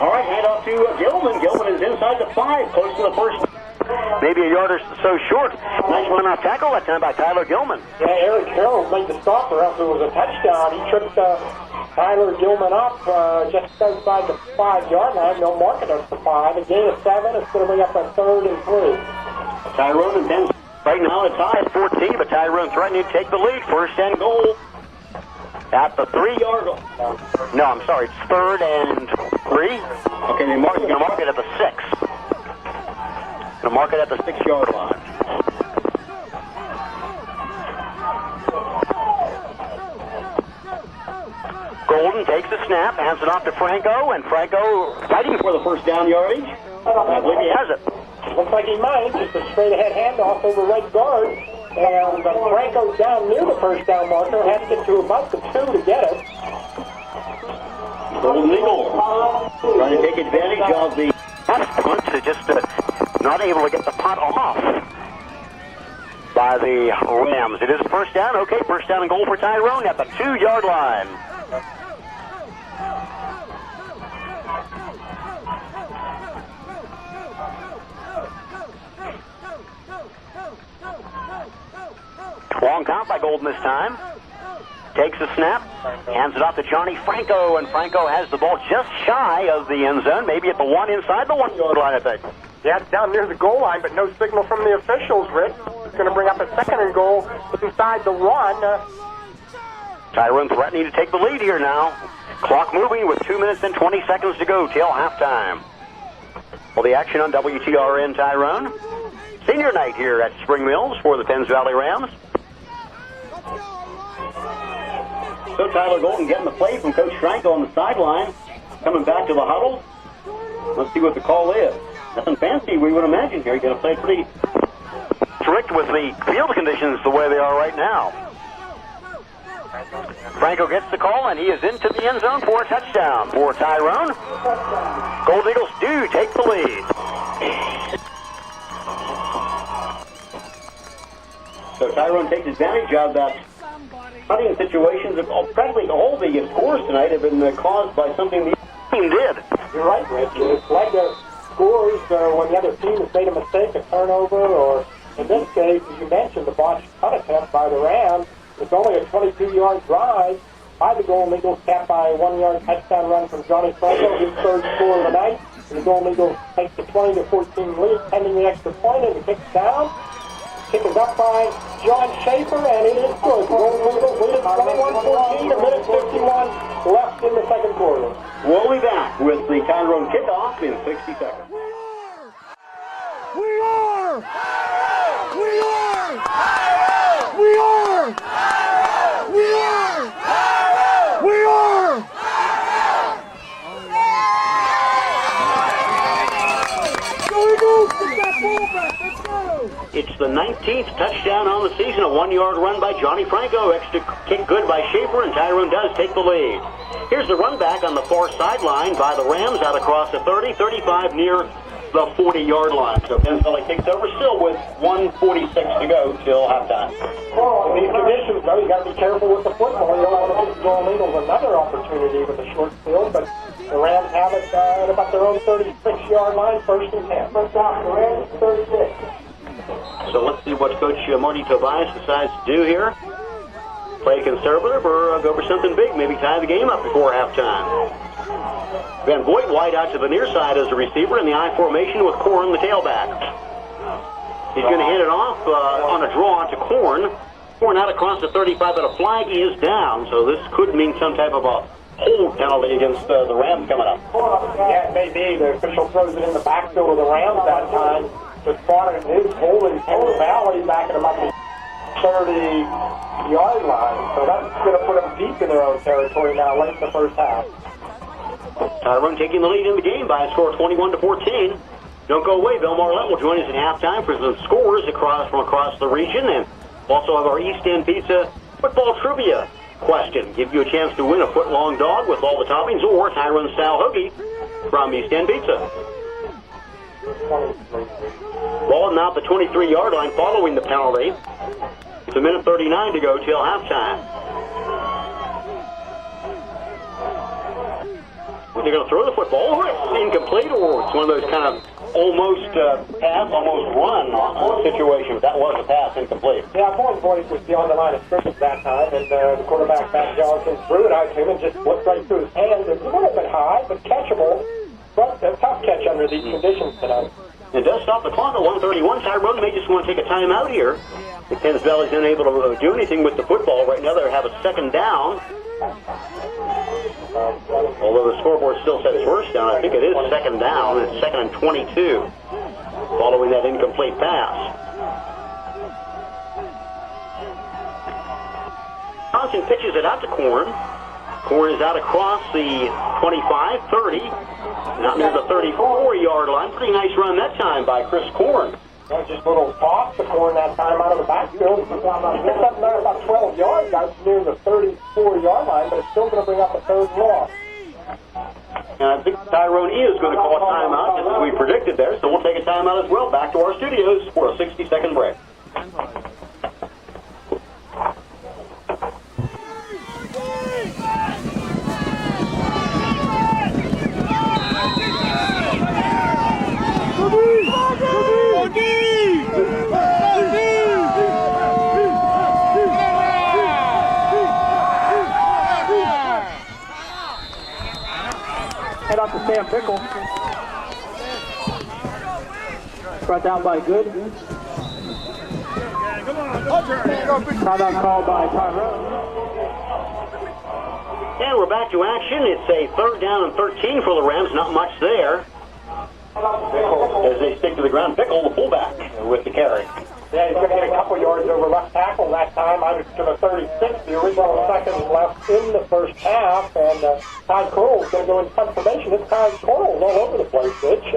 All right, hand off to Gilman. Gilman is inside the 5, close to the first. Maybe a yard or so short. Nice run off tackle that time by Tyler Gilman. Yeah, Eric Carroll made the stop, or else it was a touchdown. He tripped Tyler Gilman up just outside the 5-yard line. They'll mark it up for 5. A gain of 7. It's going to bring up a 3rd and 3. Tyrone and Thames right now the tie at 14, but Tyrone threatening to take the lead. 1st and goal at the 3-yard line. No, I'm sorry. It's 3rd and 3. Okay, they're going to mark it at the 6. Going to mark it at the 6-yard line. Golden takes the snap, hands it off to Franco, and Franco fighting for the first down yardage. I believe he has it. Looks like he might. Just a straight-ahead handoff over right guard. And Franco's down near the first down marker. Had to get to about the 2 to get it. Golden Eagles trying to take advantage of the punt to just not able to get the punt off by the Rams. It is first down. Okay, first down and goal for Tyrone at the 2-yard line. Long count by Golden this time. Takes the snap, hands it off to Johnny Franco, and Franco has the ball just shy of the end zone, maybe at the 1 inside the 1-yard line, I think. Yeah, it's down near the goal line, but no signal from the officials, Rick. It's going to bring up a 2nd and goal inside the 1. Tyrone threatening to take the lead here now. Clock moving with 2 minutes and 20 seconds to go till halftime. Well, the action on WTRN Tyrone. Senior night here at Spring Mills for the Thames Valley Rams. So Tyler Golden getting the play from Coach Franco on the sideline. Coming back to the huddle. Let's see what the call is. Nothing fancy, we would imagine here. He's going to play pretty strict with the field conditions the way they are right now. Franco gets the call, and he is into the end zone for a touchdown for Tyrone. Gold Eagles do take the lead. So Tyrone takes advantage of that punting situations, practically all the scores tonight have been caused by something the team did. You're right, Rich. It's like the scores when the other team has made a mistake, a turnover, or in this case, as you mentioned, the botched punt attempt by the Rams. It's only a 22-yard drive by the Golden Eagles, capped by a 1-yard touchdown run from Johnny Franco, his third score of the night. The Golden Eagles take the 20-14 lead, pending the extra point, and the kick's down. Kick is up by John Schaefer, and it is good. The Golden Eagles lead it 21-14, a minute 51 left in the second quarter. We'll be back with the Tyrone kickoff in 60 seconds. We are! We are! We are! We are! We are! Go Eagles! Get that ball back! Let's go! It's the 19th touchdown on the season, a 1-yard run by Johnny Franco. Extra kick good by Schaefer, and Tyrone does take the lead. Here's the run back on the far sideline by the Rams out across the 30, 35 near the 40-yard line. So Penn Valley kicks over still with 1:46 to go till halftime. Well, in these conditions, though, you got to be careful with the football. You don't want to give the Golden Eagles another opportunity with a short field, but the Rams have it at about their own 36-yard line, first and 10. First off, the Rams, 36. So let's see what Coach Marty Tobias decides to do here. Play conservative or go for something big, maybe tie the game up before halftime. Van Voigt wide out to the near side as a receiver in the I formation with Korn, the tailback. He's going to hand it off on a draw to Korn. Korn out across the 35, but a flag is down, so this could mean some type of a hold penalty against the Rams coming up. Yeah, it may be. The official throws it in the backfield of the Rams that time. But Carter is holding Penn Valley back at about the 30-yard line. So that's going to put them deep in their own territory now, late in the first half. Tyrone taking the lead in the game by a score of 21-14. Don't go away. Bill Marlette will join us at halftime for some scores from across the region, and also have our East End Pizza football trivia question. Give you a chance to win a foot-long dog with all the toppings or Tyrone-style hoagie from East End Pizza. Ball now at the 23-yard line following the penalty. It's a minute 39 to go till halftime. They're going to throw the football. It's incomplete, or it's one of those kind of almost pass, almost run situation. That was a pass, incomplete. Yeah, Boyd was beyond the line of scrimmage that time, and the quarterback, Matt Johnson, threw it out to him and just slipped right through his hands. It's a little bit high, but catchable. But a tough catch under these conditions tonight. It does stop the clock at 1:31. Tyrone may just want to take a timeout here. If Penn Valley's unable to do anything with the football right now, they have a second down. Although the scoreboard still says first down, I think it is second down. It's second and 22 following that incomplete pass. Johnson pitches it out to Korn. Korn is out across the 25, 30, not near the 34-yard line. Pretty nice run that time by Chris Korn. Just a little toss to Korn that time out of the backfield. It's up there about 12 yards out near the 34-yard line, but it's still going to bring up a third loss. And I think Tyrone is going to call a timeout, just as we predicted there, so we'll take a timeout as well. Back to our studios for a 60-second break. Head up to Sam Pickle. Brought down by Good. Timeout called by Tyrone. And we're back to action. It's a third down and 13 for the Rams. Not much there. As they stick to the ground, Pickle, the fullback, with the carry. Yeah, he's going to get a couple yards over left tackle that time. I was to the 36, the original seconds left in the first half, and Ty Corl's going to go in punt formation. This time Corl's all over the place, Rich.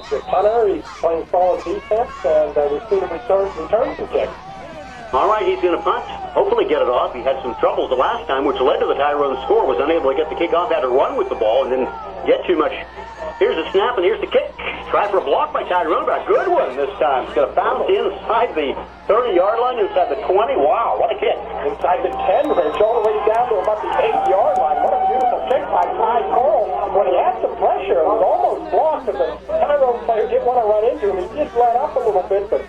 The punter, he's playing solid defense, and the receiver returns the kick. All right, he's going to punt. Hopefully get it off. He had some troubles the last time, which led to the Tyrone score. Was unable to get the kickoff, had to run with the ball, and didn't get too much. Here's the snap, and here's the kick. Try for a block by Tyrone, but a good one this time. It's going to bounce inside the 30-yard line, inside the 20. Wow, what a kick. Inside the 10, Rich, all the way down to about the 8-yard line. What a beautiful kick by Tyrone. When he had some pressure, it was almost blocked, but the Tyrone player didn't want to run into him. He did let up a little bit, but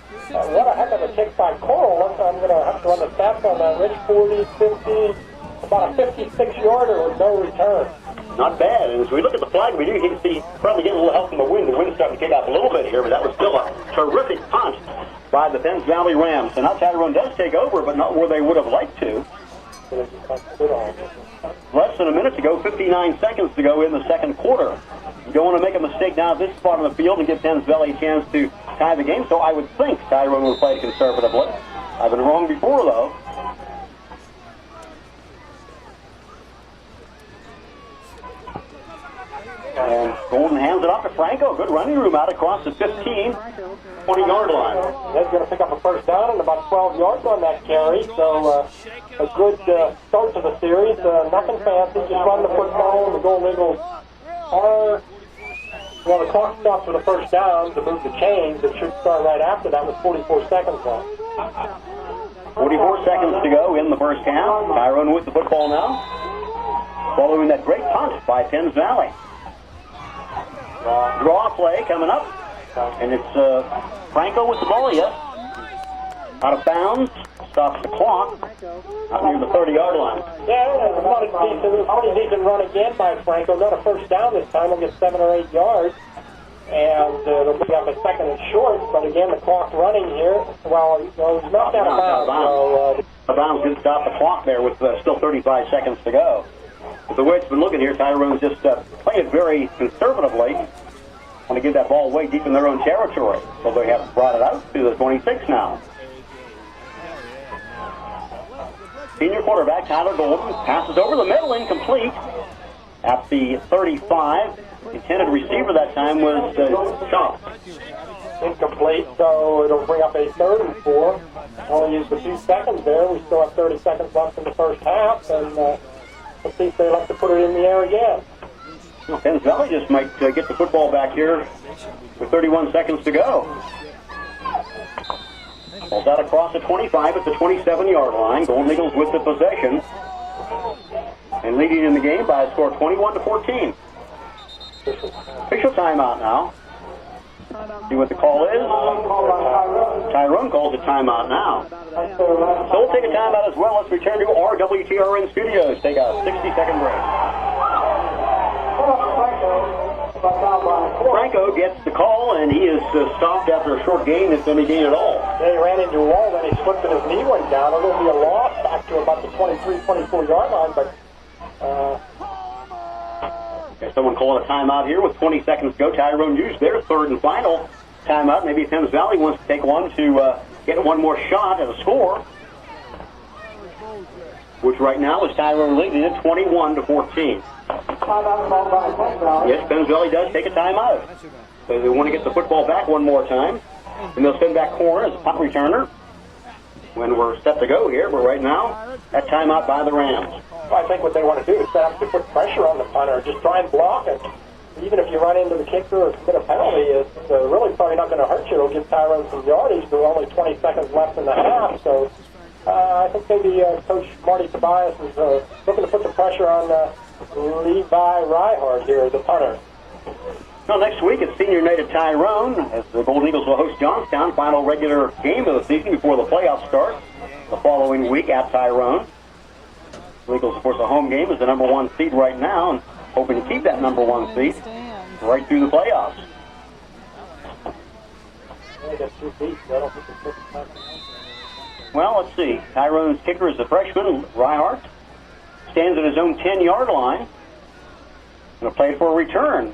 what a heck of a kick by Coral. I'm going to have to run the stats on that. Rich, 40, 50, about a 56-yarder with no return. Not bad. And as we look at the flag, we do see probably getting a little help from the wind. The wind's starting to kick off a little bit here, but that was still a terrific punt by the Penns Valley Rams. So now Tyrone does take over, but not where they would have liked to. Less than a minute to go, 59 seconds to go in the second quarter. You don't want to make a mistake now at this spot on the field and give Penns Valley a chance to tie the game, so I would think Tyrone will play conservatively. I've been wrong before, though. And Golden hands it off to Franco. Good running room out across the 15, 20-yard line. He's going to pick up a first down and about 12 yards on that carry. So a good start to the series. Nothing fancy, just run the football. And the Golden Eagles are, well, the clock stopped for the first down to move the chains. It should start right after that with 44 seconds left. 44 seconds to go in the first half. Tyrone with the football now. Following that great punt by Penns Valley. Draw play coming up, and it's Franco with the ball, yes. Out of bounds, stops the clock, out near the 30-yard line. Yeah, it was a pretty decent run again by Franco. Not a first down this time. He'll get 7 or 8 yards, and it'll be up a second and short, but again, the clock running here. Well, he's knocked out of bounds. Out of bounds did stop the clock there with still 35 seconds to go. The way it's been looking here, Tyrone's just playing it very conservatively. Want to give that ball away deep in their own territory. So they have brought it out to the 26 now. Senior quarterback Tyler Golden passes over the middle, incomplete. At the 35, intended receiver that time was Shaw. Incomplete, so it'll bring up a 3rd and 4. Only used a few seconds there. We still have 30 seconds left in the first half, and let's see if they like to put it in the air again. Well, Penns Valley just might get the football back here with 31 seconds to go. Ball's out across the 25 at the 27-yard line. Golden Eagles with the possession and leading in the game by a score of 21-14. Official timeout now. See what the call is. Tyrone calls a timeout now. So we'll take a timeout as well. Let's return to our WTRN studios. Take a 60-second break. Franco gets the call, and he is stopped after a short gain, if any gain at all. Yeah, he ran into a wall, then he slipped and his knee went down. It'll be a loss back to about the 23, 24-yard line, but... Someone calling a timeout here with 20 seconds to go. Tyrone used their 3rd and final timeout. Maybe Penns Valley wants to take one to get one more shot at a score, which right now is Tyrone leading it 21-14. Yes, Penns Valley does take a timeout. So they want to get the football back one more time. And they'll send back corner as a punt returner when we're set to go here. But right now, that timeout by the Rams. Well, I think what they want to do is set up to put pressure on the punter. Just try and block it. Even if you run into the kicker or get a penalty, it's really probably not going to hurt you. It'll give Tyrone some yardage. There are only 20 seconds left in the half. So I think maybe Coach Marty Tobias is looking to put the pressure on Levi Ryhart here, the punter. Well, next week it's senior night at Tyrone as the Golden Eagles will host Johnstown, final regular game of the season before the playoffs start the following week at Tyrone. The Eagles, of course, a home game is the number 1 seed right now, and hoping to keep that number 1 seed right through the playoffs. Well, let's see. Tyrone's kicker is the freshman, Ryhart. Stands at his own 10-yard line. Going to play for a return.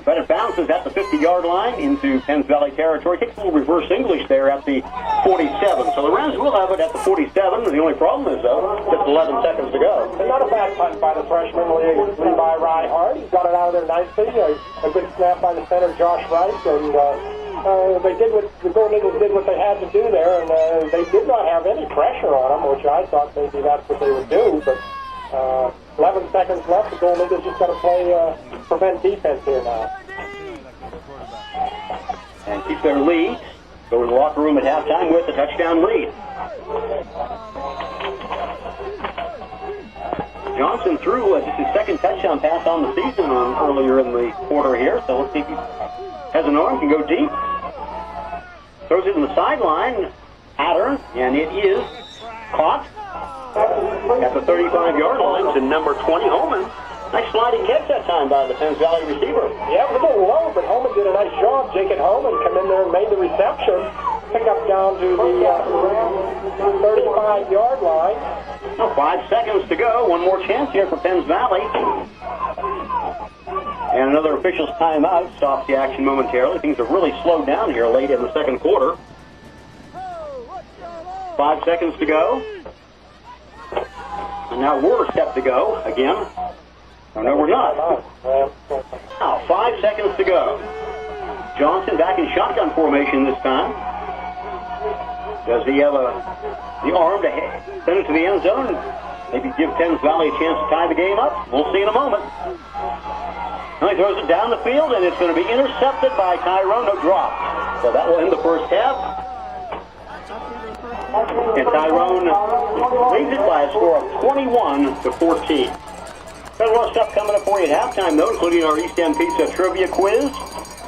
But it bounces at the 50-yard line into Penns Valley territory. Takes a little reverse English there at the 47. So the Rams will have it at the 47. The only problem is, though, just 11 seconds to go. And not a bad punt by the freshman, Levi Ryhart. He's got it out of there nicely. A good snap by the center, Josh Rice. And The Golden Eagles did what they had to do there, and they did not have any pressure on them, which I thought maybe that's what they would do. But 11 seconds left. The Golden Eagles just got to play prevent defense here now. And keep their lead. Go to the locker room at halftime with a touchdown lead. Johnson threw just his second touchdown pass on the season earlier in the quarter here, so let's see if he has an arm, can go deep. Throws it in the sideline, pattern, and it is caught at the 35-yard line to number 20, Holman. Nice sliding catch that time by the Penns Valley receiver. Yeah, it was a little low, but Holman did a nice job. Jacob Holman come in there and made the reception. Pick up down to the 35-yard line. Now 5 seconds to go. One more chance here for Penns Valley. And another official's timeout stops the action momentarily. Things have really slowed down here late in the second quarter. 5 seconds to go. And now we're set to go again. Oh, no, we're not. Now, 5 seconds to go. Johnson back in shotgun formation this time. Does he have the arm to send it to the end zone? Maybe give Penns Valley a chance to tie the game up? We'll see in a moment. Now he throws it down the field, and it's going to be intercepted by Tyrone. No drop. So that will end the first half. And Tyrone leads it by a score of 21-14. Got a lot of stuff coming up for you at halftime, though, including our East End Pizza Trivia Quiz.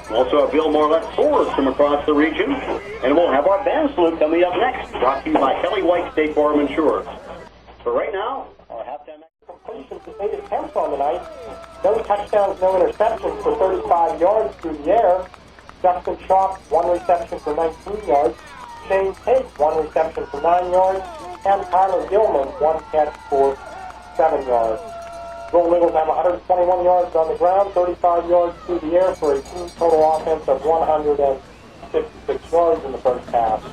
Also, our Bill Marlette scores from across the region. And we'll have our band salute coming up next, brought to you by Kelly White State Farm Insurance. So right now, our halftime completions, the biggest attempts on the night. No touchdowns, no interceptions for 35 yards through the air. Justin Schropp, 1 reception for 19 yards. Shane Tate, 1 reception for 9 yards. And Tyler Gilman, 1 catch for 7 yards. Golden Eagles have 121 yards on the ground, 35 yards through the air for a team total offense of 156 yards in the first half.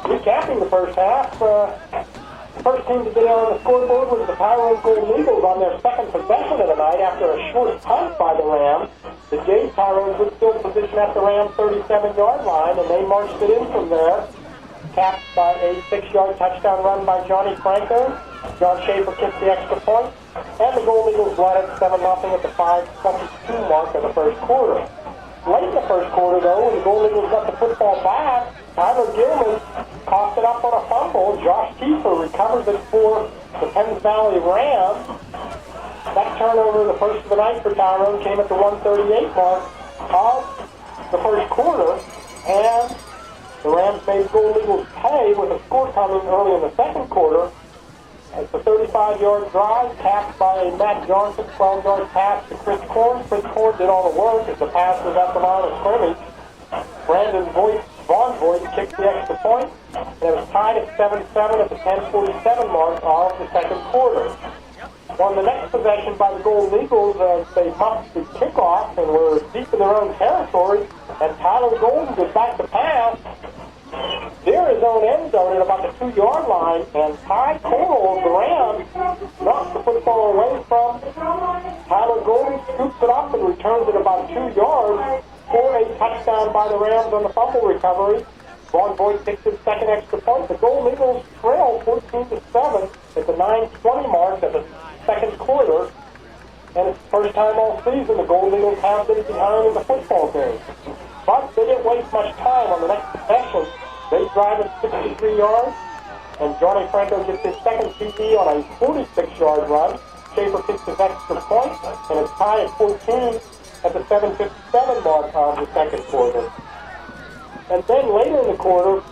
Recapping the first half, the first team to get on the scoreboard was the Tyrone Golden Eagles on their second possession of the night after a short punt by the Rams. The Jade Tyrones would still position at the Rams' 37-yard line, and they marched it in from there, capped by a 6-yard touchdown run by Johnny Franco. John Schaefer kicked the extra point, and the Golden Eagles led it 7-0 at the 5:22 mark of the first quarter. Late in the first quarter, though, when the Golden Eagles got the football back, Tyler Gilman coughed it up on a fumble. Josh Kiefer recovers it for the Penns Valley Rams. That turnover, the first of the night for Tyrone, came at the 1:38 mark of the first quarter, and the Rams made Golden Eagles pay with a score coming early in the second quarter. It's a 35-yard drive, capped by a Matt Johnson 12-yard pass to Chris Korn. Chris Korn did all the work as the pass was at the line of scrimmage. Brandon Von Voigt kicked the extra point, and it was tied at 7-7 at the 10:47 mark of the second quarter. On the next possession by the Golden Eagles, they muffed the kickoff and were deep in their own territory, and Tyler Golden was back to pass near his own end zone at about the 2-yard line, and Ty Cole of the Rams knocks the football away from Tyler Golden, scoops it up and returns it about 2 yards for a touchdown by the Rams on the fumble recovery. Von Voigt takes his second extra point. The Golden Eagles trail 14-7 at the 9:20 mark of the second quarter, and it's the first time all season the Golden Eagles have been behind in the football game. But they didn't waste much time on the next possession. They drive it 63 yards, and Johnny Franco gets his second TD on a 46-yard run. Schaefer kicks his extra point, and it's tied at 14 at the 7:57 mark of the second quarter. And then later in the quarter,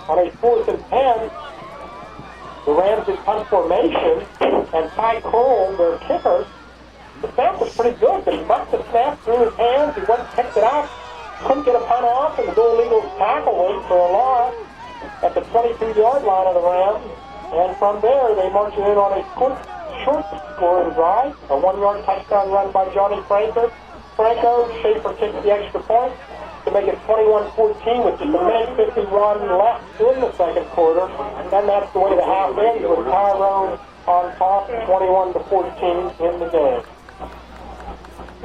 on a 4th and 10, the Rams did punt formation, and Ty Cole, their kicker, the snap was pretty good, but he bucked the snap through his hands. He went and picked it up, couldn't get a punt off, and the Golden Eagles tackled him for a loss at the 22-yard line of the Rams. And from there, they marched in on a short scoring drive, a 1-yard touchdown run by Johnny Franco. Schaefer kicked the extra point to make it 21-14 with just a minute 51 left in the second quarter. And that's the way the half ends, with Tyrone on top, 21-14 in the game.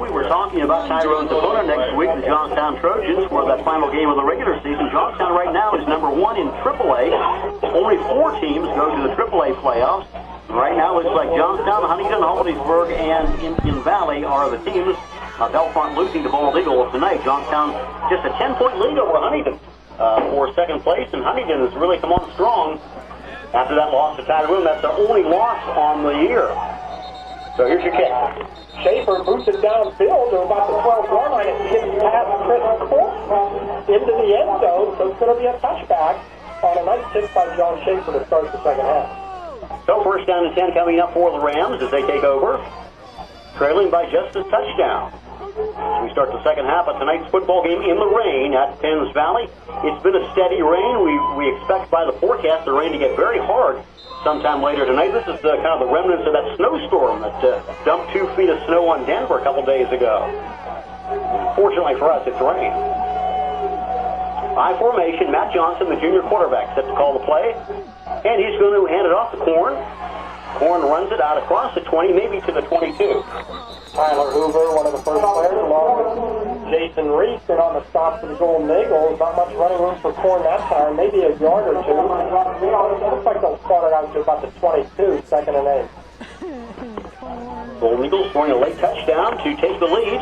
We were talking about Tyrone's opponent next week, the Johnstown Trojans, for that final game of the regular season. Johnstown right now is number 1 in AAA. Only 4 teams go to the AAA playoffs. Right now, it looks like Johnstown, Huntington, Hollidaysburg, and Indian Valley are the teams. Belfront losing to Bald Eagle tonight. Johnstown just a 10-point lead over Huntington for second place, and Huntington has really come on strong after that loss to Tyrone. That's their only loss on the year. So here's your kick. Schaefer boots it downfield to about the 12-yard line and gets past Chris Court into the end zone, so it's going to be a touchback on a nice kick by John Schaefer to start the second half. So first down and 10 coming up for the Rams as they take over, trailing by just a touchdown. As we start the second half of tonight's football game in the rain at Penns Valley. It's been a steady rain. We expect by the forecast the rain to get very hard sometime later tonight. This is kind of the remnants of that snowstorm that dumped 2 feet of snow on Denver a couple days ago. Fortunately for us, it's rain. I formation, Matt Johnson, the junior quarterback, set to call the play. And he's going to hand it off to Korn. Korn runs it out across the 20, maybe to the 22. Tyler Hoover, one of the first players, along with Jason Reese, and on the stop for the Golden Eagles. Not much running room for Korn that time, maybe a yard or two. It looks like they'll start it out to about the 22, second and 8. Golden Eagles scoring a late touchdown to take the lead.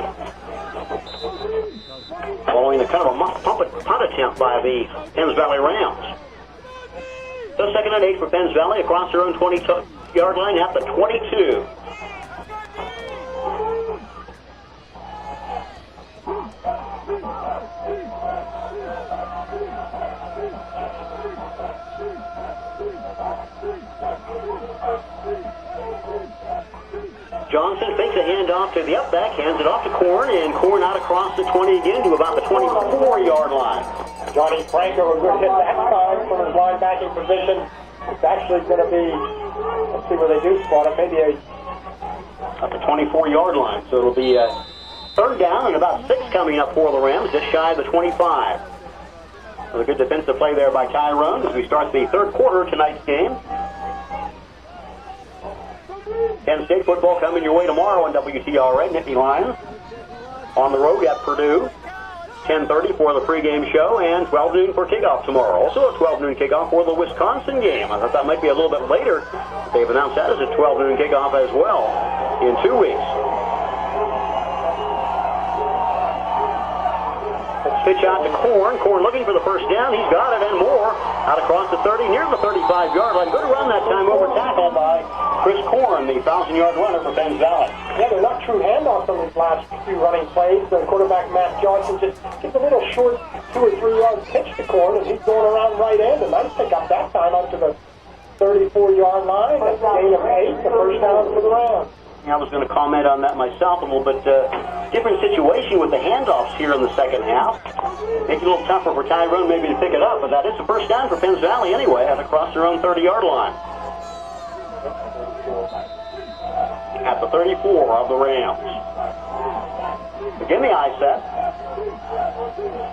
Following a kind of a muff punt attempt by the Penns Valley Rams. So second and 8 for Penns Valley across their own 20-yard line at the 22. Johnson fakes a handoff to the upback, hands it off to Korn, and Korn out across the 20 again to about the 24-yard line. Johnny Franco, a good hit that time from his linebacking position. It's actually going to be, let's see where they do spot it, maybe at the 24-yard line. So it'll be third down and about 6 coming up for the Rams, just shy of the 25. So a good defensive play there by Tyrone as we start the third quarter of tonight's game. Penn State football coming your way tomorrow on WTRN, Nittany Lions. On the road at Purdue. 10:30 for the pregame show and 12 noon for kickoff tomorrow. Also a 12 noon kickoff for the Wisconsin game. I thought that might be a little bit later. They've announced that as a 12 noon kickoff as well in 2 weeks. Pitch out to Korn. Korn looking for the first down. He's got it and more. Out across the 30, near the 35-yard line. Good run that time over tackle by Chris Korn, the 1,000-yard runner for Penns Valley. Yeah, they're not true handoffs on these last few running plays. The quarterback, Matt Johnson, just gives a little short 2 or 3 yard pitch to Korn, and he's going around right end. And nice pick up that time up to the 34-yard line. That's a gain of 8, the first down for the Rams. I was going to comment on that myself a little bit. Different situation with the handoffs here in the second half. Makes it a little tougher for Tyrone maybe to pick it up, but that is the first down for Penns Valley anyway, at across their own 30-yard line. At the 34 of the Rams. Again, the eye set.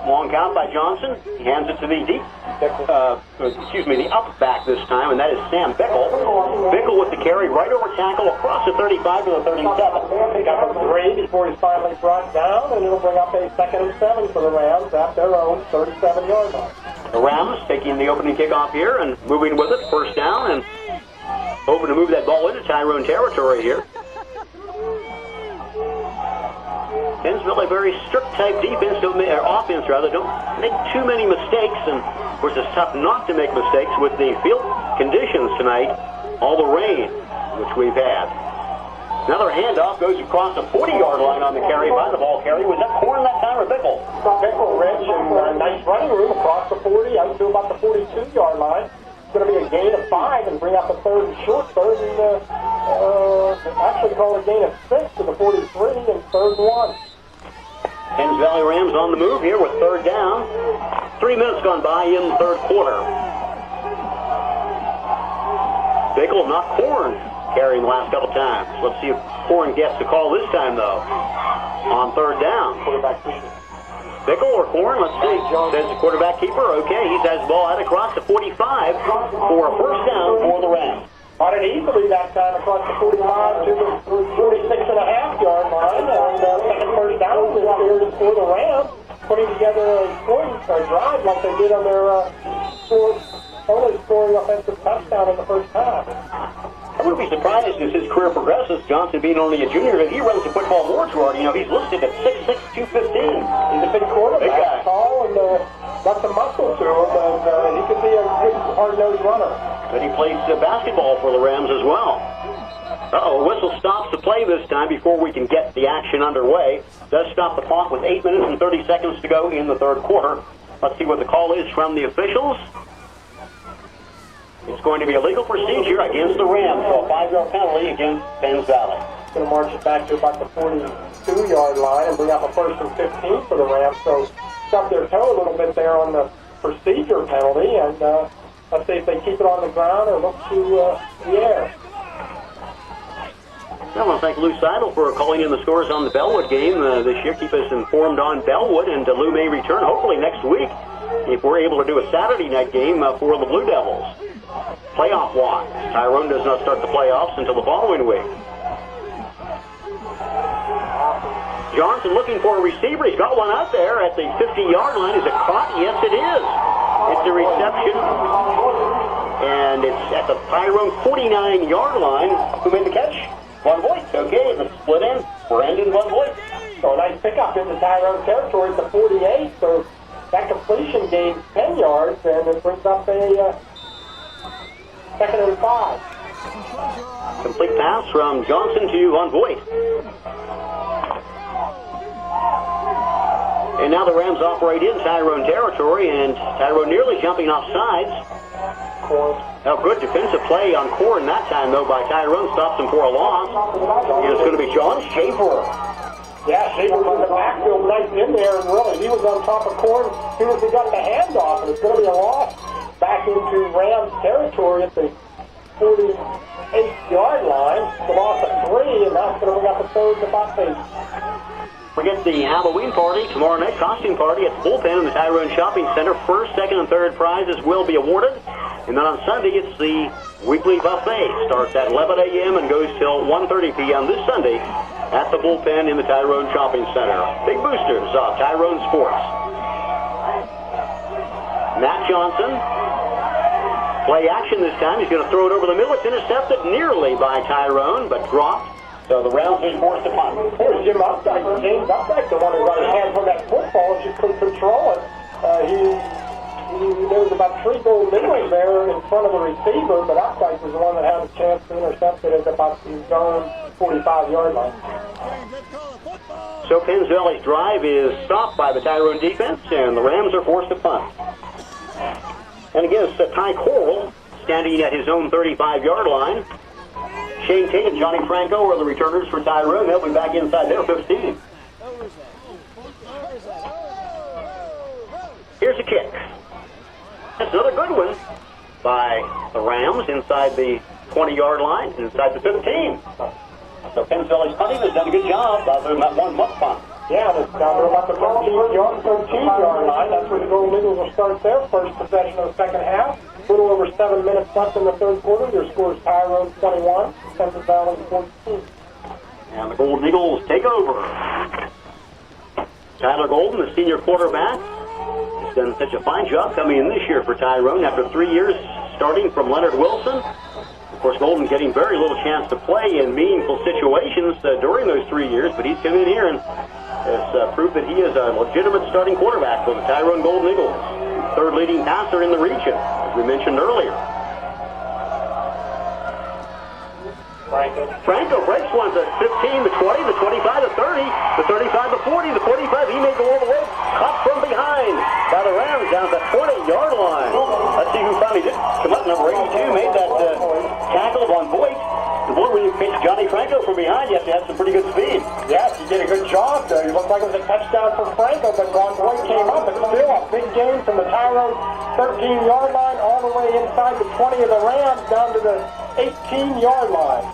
Long count by Johnson. He hands it to the the up back this time, and that is Sam Bickle. Bickle with the carry right over tackle across the 35 to the 37. Pick up a 3 before he's finally brought down, and it'll bring up a 2nd and 7 for the Rams at their own 37-yard line. The Rams taking the opening kickoff here and moving with it, first down, and hoping to move that ball into Tyrone territory here. Penns Valley, a very strict type defense, offense rather, don't make too many mistakes, and of course it's tough not to make mistakes with the field conditions tonight, all the rain which we've had. Another handoff goes across the 40-yard line on the carry by the ball carry. Was that Korn that time or Bickle? Bickle, Rich, and nice running room across the 40 out to about the 42-yard line. It's going to be a gain of 5 and bring up a third and short, and actually call a gain of 6 to the 43 and 3rd and 1. Penns Valley Rams on the move here with third down. 3 minutes gone by in the third quarter. Bickle, not Korn, carrying the last couple times. Let's see if Korn gets the call this time, though. On third down. Bickle or Korn, let's see. Says the quarterback keeper. Okay, he has the ball out across the 45 for a first down for the Rams. Got it easily that time across the 45 to the 46.5-yard line. And second first down this year for the Rams, putting together a drive like they did on their only scoring offensive touchdown in the first half. I wouldn't be surprised as his career progresses, Johnson being only a junior, that he runs the football more toward. You know, he's listed at 6'6", 215. He's a big quarterback, big guy. tall, and got some muscle to him, and he could be a good hard-nosed runner. But he plays basketball for the Rams as well. Whistle stops the play this time before we can get the action underway. Does stop the clock with 8 minutes and 30 seconds to go in the third quarter. Let's see what the call is from the officials. It's going to be a legal procedure against the Rams, so a 5-yard penalty against Penns Valley. Going to march it back to about the 42-yard line and bring up a 1st and 15 for the Rams. So stub their toe a little bit there on the procedure penalty, and let's see if they keep it on the ground or look to the air. I want to thank Lou Seidel for calling in the scores on the Bellwood game this year. Keep us informed on Bellwood, and Lou may return hopefully next week if we're able to do a Saturday night game for the Blue Devils. Playoff walk. Tyrone does not start the playoffs until the following week. Johnson looking for a receiver. He's got one out there at the 50-yard line. Is it caught? Yes, it is. It's a reception. And it's at the Tyrone 49-yard line. Who made the catch? Von Voigt. Okay, the split end. Brandon Von Voigt. So a nice pickup into Tyrone territory at the 48. So that completion gains 10 yards, and it brings up a 2nd and 5. Complete pass from Johnson to Von Voigt. And now the Rams operate in Tyrone territory, and Tyrone nearly jumping off sides. Now, good defensive play on Corn that time, though, by Tyrone. Stops him for a loss. And it's going to be John Schaefer. Yeah, Schaefer was in the backfield right in there, and really, he was on top of Corn as soon as he got the handoff, and it's going to be a loss back into Rams territory at the 48-yard line. The loss of 3, and that's going to bring up a third to about 8. We get the Halloween party tomorrow night, costume party at the bullpen in the Tyrone Shopping Center. First, second, and third prizes will be awarded. And then on Sunday, it's the weekly buffet. Starts at 11 a.m. and goes till 1:30 p.m. this Sunday at the bullpen in the Tyrone Shopping Center. Big boosters of Tyrone Sports. Matt Johnson. Play action this time. He's going to throw it over the middle. It's intercepted nearly by Tyrone, but dropped. So the Rams are forced to punt. Here's Jim Updike, James Updike, the one who got his hands on that football and just couldn't control it. There was about 3 goal niggles there in front of the receiver, but Updike was the one that had a chance to intercept it at about the zone 45-yard line. So Penns Valley's drive is stopped by the Tyrone defense, and the Rams are forced to punt. And again, it's Ty Coral standing at his own 35-yard line. Shane Tate and Johnny Franco are the returners for Tyrone. They'll be back inside their 15. Here's a kick. That's another good one by the Rams inside the 20-yard line, inside the 15. So Penns Valley's punting has done a good job other than that one muck punt. Yeah, it's down to about the 13-yard line. That's where the Golden Eagles will start their first possession of the second half. A little over 7 minutes left in the third quarter. Their score is Tyrone 21, Penns Valley 14. And the Golden Eagles take over. Tyler Golden, the senior quarterback, has done such a fine job coming in this year for Tyrone after 3 years starting from Leonard Wilson. Of course, Golden getting very little chance to play in meaningful situations during those 3 years, but he's come in here and has proved that he is a legitimate starting quarterback for the Tyrone Golden Eagles. Third leading passer in the region, as we mentioned earlier. Franco breaks one to 15, the 20, the 25, the 30, the 35, the 40, the 45. He may go all the way. Caught from behind by the Rams down to the 20-yard line. Let's see who finally did come up. Number 82 made that tackle on Voigt. And boy, when you pitch Johnny Franco from behind, you have to have some pretty good speed. Yes, he did a good job there. It looked like it was a touchdown for Franco, but Ron Boyd came up. But still a big gain from the Tyrone 13-yard line all the way inside the 20 of the Rams down to the 18-yard line.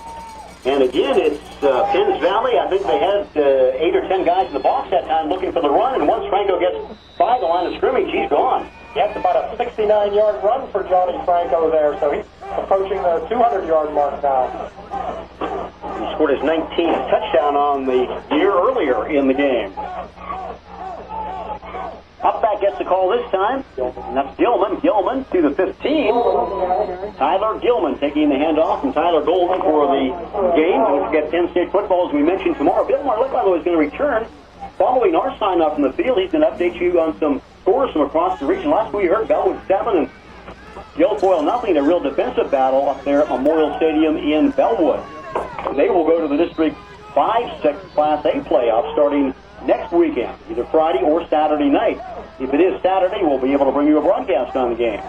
And again, it's Penns Valley. I think they had 8 or 10 guys in the box that time looking for the run, and once Franco gets by the line of scrimmage, he's gone. That's about a 69-yard run for Johnny Franco there, so he's approaching the 200-yard mark now. He scored his 19th touchdown on the year earlier in the game. Halfback gets the call this time. And that's Gilman. Gilman to the 15. Tyler Gilman taking the handoff from Tyler Golden for the game. Don't forget Penn State football, as we mentioned, tomorrow. Bill Marletto is going to return. Following our sign-off from the field, he's going to update you on some scores from across the region. Last we heard, Bellwood 7 and Guilfoyle nothing. A real defensive battle up there at Memorial Stadium in Bellwood. They will go to the District 5-6 Class A playoff starting next weekend, either Friday or Saturday night. If it is Saturday, we'll be able to bring you a broadcast on the game.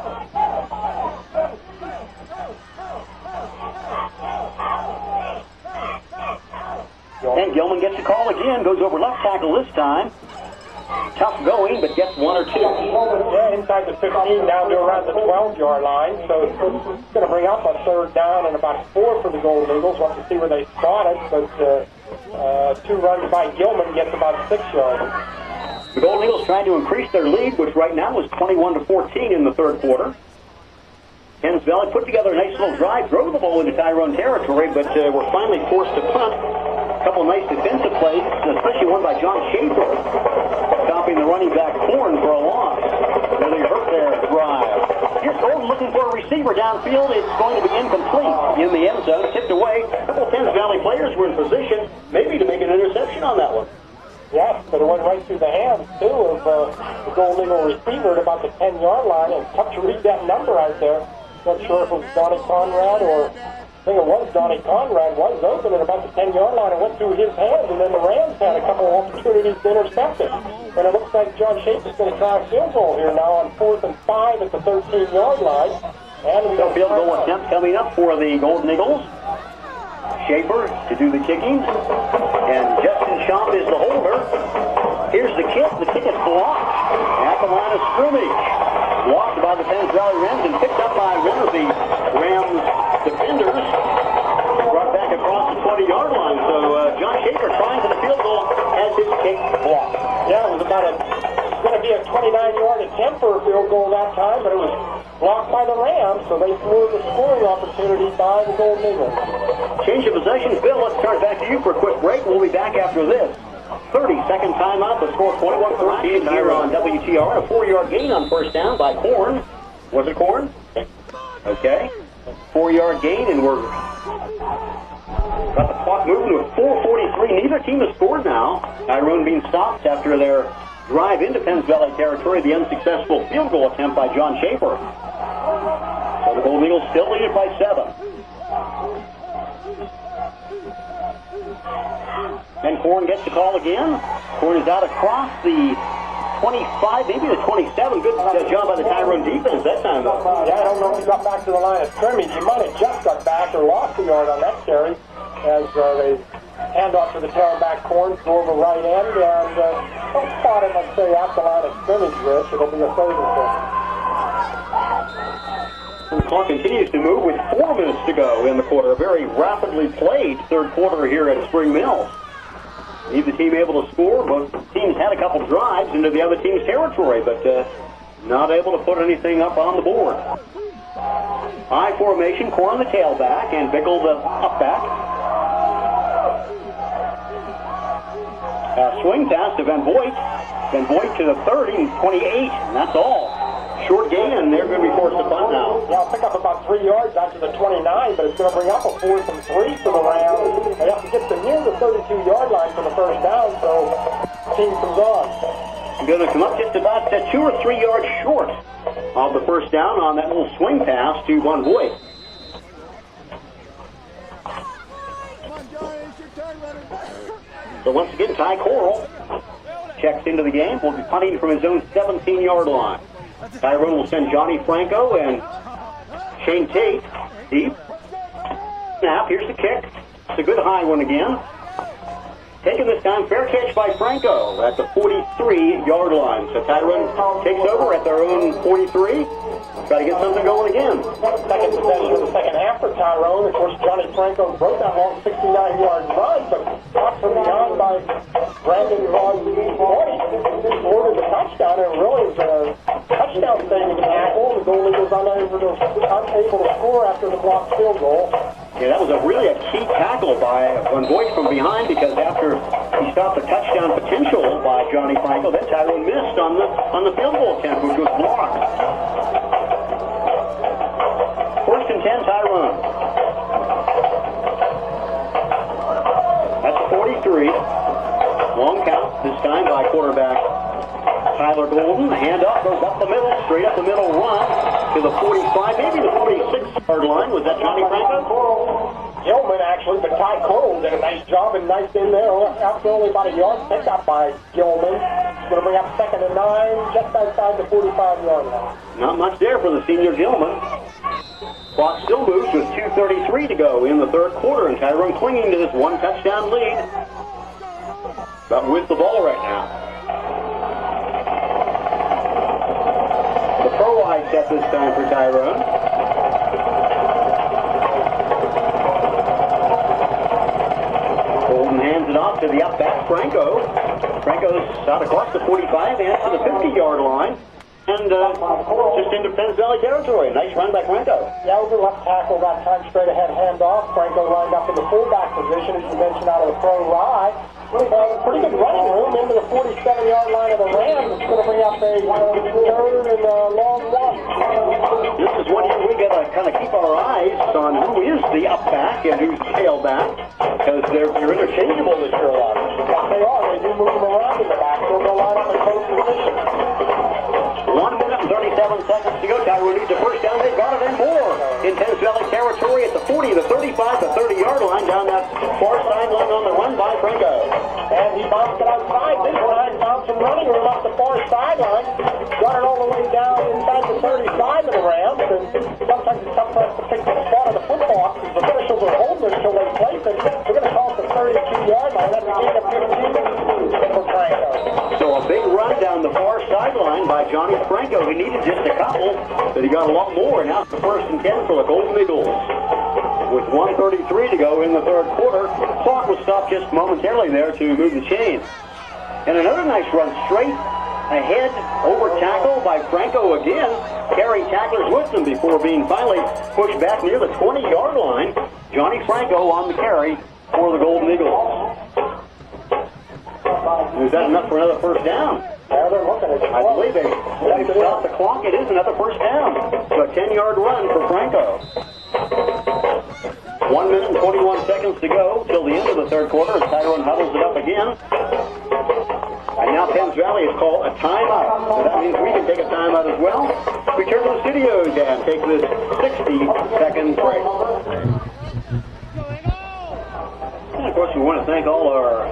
And Gilman gets the call again, goes over left tackle this time. Tough going, but gets one or two. Yeah, inside the 15 down to around the 12-yard line. So it's going to bring up a third down and about 4 for the Golden Eagles. We'll have to see where they start it, but 2 runs by Gilman gets about 6 yards. The Golden Eagles trying to increase their lead, which right now is 21-14 in the third quarter. Penns Valley put together a nice little drive, drove the ball into Tyrone territory, but were finally forced to punt. A couple of nice defensive plays, especially one by John Schaefer, stopping the running back Horn for a loss. Really hurt their drive. Here's Golden looking for a receiver downfield. It's going to be incomplete in the end zone, tipped away. A couple of Penns Valley players were in position, maybe to make an interception on that one. Yes, but it went right through the hands, too, of the Golden Eagle receiver at about the 10-yard line, and tough to read that number out there. Not sure if it was Donnie Conrad or I think it was Donnie Conrad was open at about the 10-yard line and went through his hands, and then the Rams had a couple of opportunities to intercept it. And it looks like John Schaefer's going to try a field goal here now on 4th and 5 at the 13-yard line. And we got a field goal attempt coming up for the Golden Eagles. Schaefer to do the kicking, and Justin Schomp is the holder. Here's the kick. The kick is blocked at the line of scrimmage. Blocked by the Penns Valley Rams and picked up by one of the Rams defenders. Brought back across the 20-yard line. So John Schaefer trying for the field goal has his kick blocked. Yeah, it was going to be a 29-yard attempt for a field goal that time, but it was blocked by the Rams, so they threw the scoring opportunity by the Golden Eagles. Change of possessions. Bill, let's turn back to you for a quick break. We'll be back after this. 30-second timeout. The score 21-13 here on WTR. A 4-yard gain on first down by Korn. Was it Korn? Okay. 4-yard gain, and we're got the clock moving with 4:43. Neither team has scored now. Tyrone being stopped after their drive into Penns Valley territory. The unsuccessful field goal attempt by John Schaefer. So the Golden Eagles still lead it by 7. Then Korn gets the call again. Korn is out across the 25, maybe the 27. Good job by the Tyrone defense that time, though. Yeah, I don't know if he got back to the line of scrimmage. He might have just got back or lost a yard on that carry as they hand off to the tailback Korn, go over right end, and don't spot him, I'd say, at the line of scrimmage, Rich. It'll be a 3rd and 10. The clock continues to move with 4 minutes to go in the quarter. A very rapidly played third quarter here at Spring Mills. Neither team able to score. Both teams had a couple drives into the other team's territory, but not able to put anything up on the board. High formation, Korn the tailback, and Bickle the upback. Swing pass to Van Voigt. Van Voigt to the 30 and 28, and that's all. Short gain, and they're going to be forced to punt now. Yeah, I'll pick up about 3 yards out to the 29, but it's going to bring up a 4th and 3 for the Rams. They have to get to near the 32-yard line for the first down, so the team comes on. Going to come up just about 2 or 3 yards short of the first down on that little swing pass to Van Voigt. So once again, Ty Coral checks into the game. Will be punting from his own 17-yard line. Tyrone will send Johnny Franco and Shane Tate deep. Snap, here's the kick. It's a good high one again. Taken this time, fair catch by Franco at the 43-yard line. So Tyrone takes over at their own 43. Try to get something going again. Second possession of the second half for Tyrone. Of course, Johnny Franco broke that long 69-yard run, but caught from behind by Brandon Vaughn, scored the touchdown, and really was a touchdown touchdown-saving tackle. The goal was unable to score after the blocked field goal. Yeah, that was really a key tackle by Van Voigt from behind, because after he stopped the touchdown potential by Johnny Franco, then Tyrone missed on the field goal attempt, which was blocked. First and 10, Tyrone. That's 43. Long count, this time by quarterback Tyler Golden. Handoff goes up the middle, straight up the middle run to the 45, maybe the 46-yard line. Was that Johnny Franco? Gilman, actually, but Ty Cole did a nice job and nice in there. After only about a yard picked up by Gilman. He's going to bring up 2nd and 9, just outside the 45-yard line. Not much there for the senior Gilman. Clock still moves with 2:33 to go in the third quarter, and Tyrone clinging to this one touchdown lead. But with the ball right now. The pro eye set this time for Tyrone. Golden hands it off to the up back, Franco. Franco's out across the 45 and to the 50-yard line. And just into Penns Valley territory. Nice run by Franco. Yeah, over left tackle, got time straight ahead handoff. Franco lined up in the fullback position, as you mentioned, out of the pro ride. Pretty good running room into the 47-yard line of the Rams. It's going to bring up a third and a long one. This is one we got to kind of keep our eyes on who is the up back and who's the tailback, because they're interchangeable this year a lot. Yes, they are. They do move them around in the back, so they'll line up in close position. 1 minute and 37 seconds to go. Tyrone needs a first down. They've got it and more in Penns Valley territory at the 40, the 35, the 30-yard line down that far sideline on the run by Franco. And he bounced it outside this time, found some running room up the far sideline, got it all the way down inside the 35 of the Rams, and sometimes it's tough for us to pick the spot of the football because the officials are holding it until they place it. We're going to call it the 32-yard line. That's a gain of 15 for Franco. So a big run down the far sideline by Johnny Franco. He needed just a couple, but he got a lot more, and now it's the 1st and 10 for the Golden Eagles. With 1:33 to go in the third quarter, clock was stopped just momentarily there to move the chains. And another nice run straight ahead, over tackle by Franco again. Carry tacklers with him before being finally pushed back near the 20-yard line. Johnny Franco on the carry for the Golden Eagles. Is that enough for another first down? Yeah, they're looking at it. I believe they've stopped the clock. It is another first down. So a 10-yard run for Franco. 1 minute and 21 seconds to go till the end of the third quarter as Tyrone huddles it up again. And now Penns Valley has called a timeout. So that means we can take a timeout as well. We turn to the studios and take this 60-second break. And of course, we want to thank all our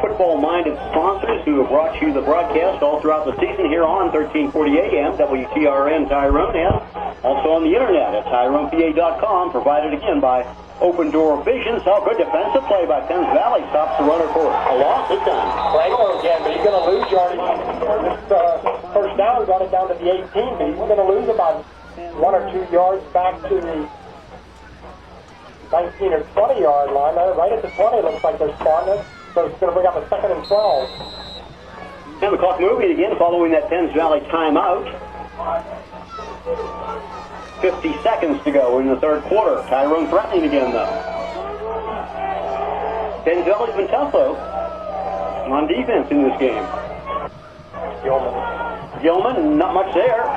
football-minded sponsors who have brought you the broadcast all throughout the season here on 1340 AM, WTRN Tyrone, and also on the internet at TyronePA.com, provided again by Open Door Visions. How good defensive play by Penns Valley stops the runner for a loss this time. Franco again, but he's going to lose yardage. This first down got it down to the 18, but he's going to lose about 1 or 2 yards back to the 19 or 20-yard line. Right at the 20, it looks like they're spotting it. So it's going to bring up a 2nd and 12. And the clock moving again following that Penns Valley timeout. 50 seconds to go in the third quarter. Tyrone threatening again, though. Penns Valley's been tough, though, on defense in this game. Gilman, not much there.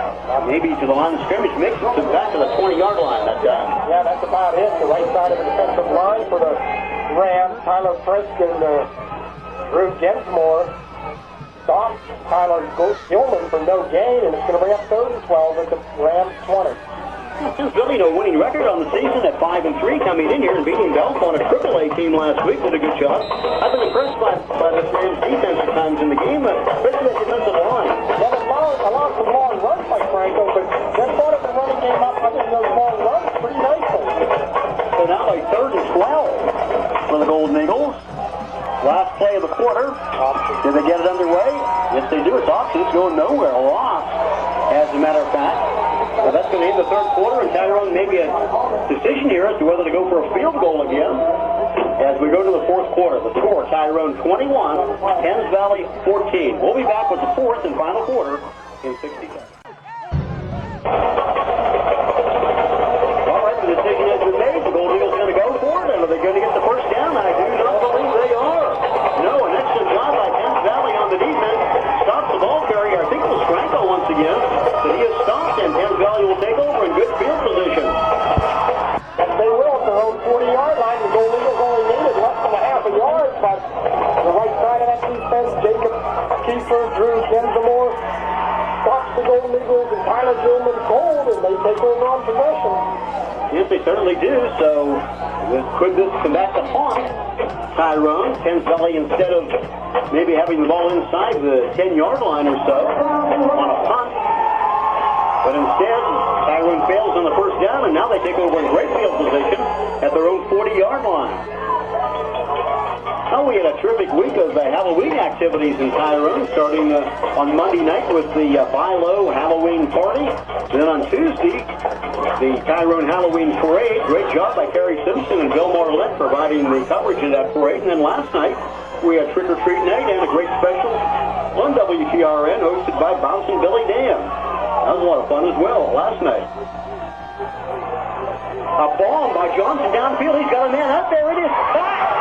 Maybe to the line of scrimmage, makes it back to the 20-yard line that time. Yeah, that's about it. The right side of the defensive line for the Rams. Tyler Frisk and Drew Gensmore stopped Tyler Gilman for no gain, and it's going to bring up 3rd and 12 at the Rams 20. Penns Valley, no winning record on the season at 5-3, coming in here and beating Belfont, a AAA team last week. Did a good job. I've been impressed by this Rams defense at times in the game, especially that defensive line. Well, there's allowed some long runs by Franco, but they thought of the running game up under those long runs pretty nicely. So now a 3rd and 12 for the Golden Eagles. Last play of the quarter. Did they get it underway? Yes, they do. It's options going nowhere. A loss, as a matter of fact. So that's going to end the third quarter, and Tyrone maybe a decision here as to whether to go for a field goal again as we go to the fourth quarter. The score, Tyrone 21, Penns Valley 14. We'll be back with the fourth and final quarter in 60 seconds. Kiefer, Drew Densmore, stops the Golden Eagles, and Tyler Gilman cold, and they take over on possession. Yes, they certainly do. So could this come back to haunt Tyrone? Penns Valley, instead of maybe having the ball inside the 10-yard line or so on a punt, but instead Tyrone fails on the first down, and now they take over in great field position at their own 40-yard line. Well, we had a terrific week of Halloween activities in Tyrone, starting on Monday night with the Buy-Low Halloween party. Then on Tuesday, the Tyrone Halloween parade. Great job by Kerry Simpson and Bill Marlette providing the coverage of that parade. And then last night, we had Trick or Treat Night and a great special on WTRN hosted by Bouncing Billy Dan. That was a lot of fun as well last night. A bomb by Johnson downfield. He's got a man up there. It is back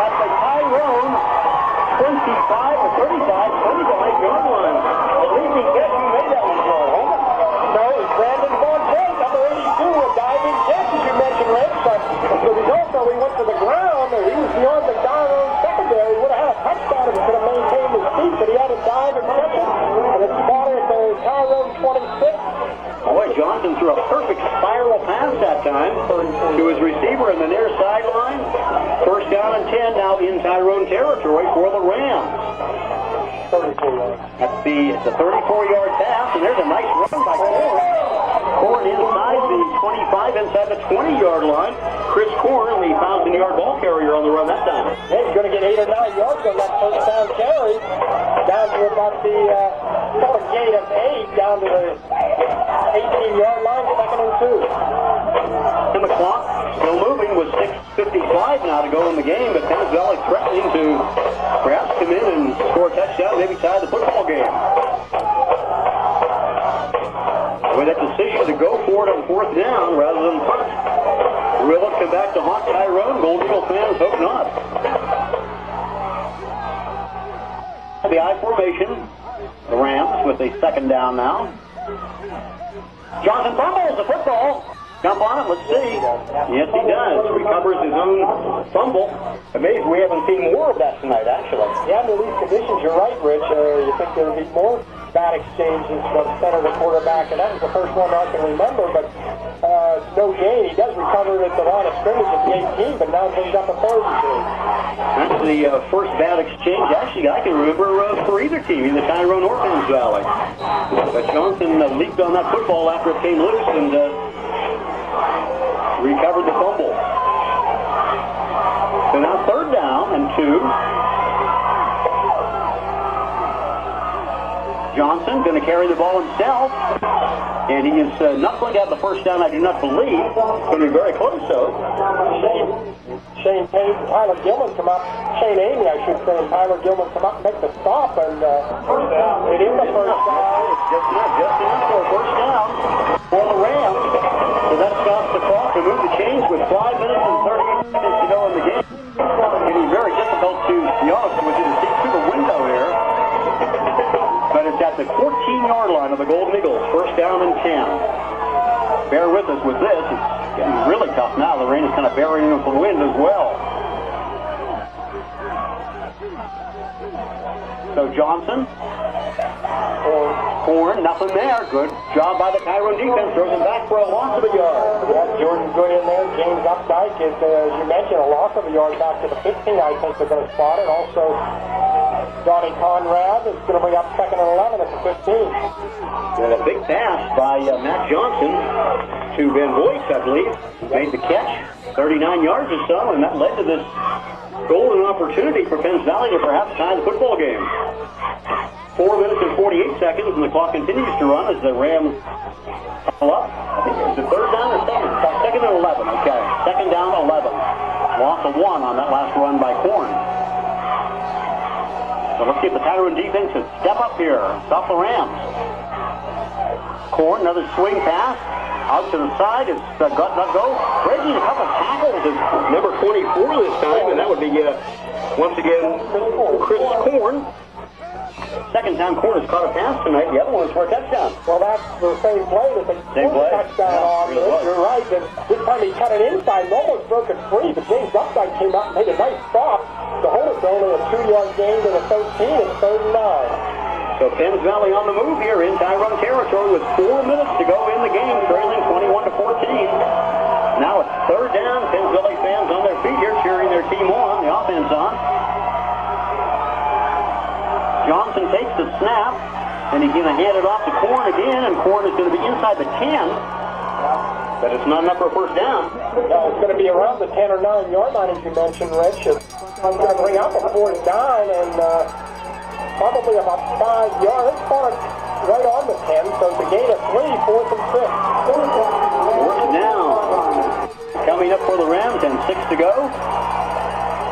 at the Tyrone 25 or 35, 25-yard line. The leading catch, you made that one, Joel Holman. No, it was Brandon Bonte, number 82, a diving catch, as you mentioned, Rich. But the result, though, he went to the ground, and he was beyond the Tyrone secondary. He would have had a touchdown if he could have maintained his feet, but he had to dive and catch it. And it's spotted at the Tyrone 26. Boy, Johnson threw a perfect spiral pass that time to his receiver in the near sideline. First down and 10 now in Tyrone territory for the Rams. 34 That's the 34-yard pass, and there's a nice run by Korn. Korn inside the 25, inside the 20-yard line. Chris Korn, the 1,000-yard ball carrier on the run that time. Yeah, he's going to get 8 or 9 yards on that first down carry. Down to about the gate of 8, down to the 18-yard line, second and 2. And the clock still moving with 6:55 now to go in the game, but Penns Valley threatening to perhaps come in and score a touchdown, maybe tie the football game. With that decision to go for it on fourth down rather than punt. Will it come back to haunt Tyrone? Gold Eagle fans hope not. The I formation, the Rams with a second down now. Johnson fumbles the football. Jump on it, let's see. Yes, he does. Recovers his own fumble. Amazed we haven't seen more of that tonight, actually. Yeah, under these conditions, you're right, Rich. You think there would be more bad exchanges from center to quarterback, and that was the first one I can remember, but no gain. He does recover it at the line of scrimmage at the 18, but now brings up a third and 2. That's the first bad exchange, actually, I can remember for either team, either Tyrone or Penns Valley. But Johnson leaped on that football after it came loose and recovered the fumble. So now third down and 2. Johnson going to carry the ball himself, and he is not going to have the first down, I do not believe. Going to be very close, though. Shane Payne, Tyler Gilman come up. Shane Amy, I should say, and Tyler Gilman come up and make the stop, and it is the first down. It's just enough for a first down for the Rams. So that stops the clock to move the chains with 5 minutes and 38 seconds to go in the game. Getting very difficult to be honest with you to see through the window here. But it's at the 14-yard line of the Golden Eagles. First down and 10. Bear with us with this. It's getting really tough now. The rain is kind of burying with the wind as well. So Johnson. Korn, nothing there. Good job by the Tyrone defense. Throws him back for a loss of a yard. Yeah, Jordan good in there. James Updike is, as you mentioned, a loss of a yard back to the 15. I think they're going to spot it. Also, Johnny Conrad is going to bring up second and 11 at the 15. And a big pass by Matt Johnson to Ben Boyce, I believe. Made the catch, 39 yards or so, and that led to this golden opportunity for Penns Valley to perhaps tie the football game. 4 minutes and 48 seconds, and the clock continues to run as the Rams pull up. I think it's the third down or second? Second and 11, okay. Second down, 11. Loss of 1 on that last run by Korn. So let's see if the Tyrone defense can step up here. Stop the Rams. Korn, another swing pass. Out to the side. It's got not go. Breaking a couple tackles is number 24 this time, and that would be, once again, Chris Korn. Second time Korn has caught a pass tonight. The other one is for a touchdown. Well, that's the same play that they scored a touchdown on. You're right. And this time he cut it inside and almost broke it free, but James Updike came up and made a nice stop to hold it to only a 2-yard gain to the 13 and third and 9. So Penns Valley on the move here in Tyrone territory with 4 minutes to go in the game, trailing 21-14. Now it's third down. Penns Valley fans on their feet here cheering their team on, the offense on. Johnson takes the snap, and he's going to hand it off to Korn again, and Korn is going to be inside the 10. But it's not enough for a first down. No, it's going to be around the 10 or 9 yard line, as you mentioned, Rich. I'm going to bring up a fourth down and probably about 5 yards. It's far right on the 10, so the gain of 3, 4th and 6. Fourth down. Coming up for the Rams and 6 to go.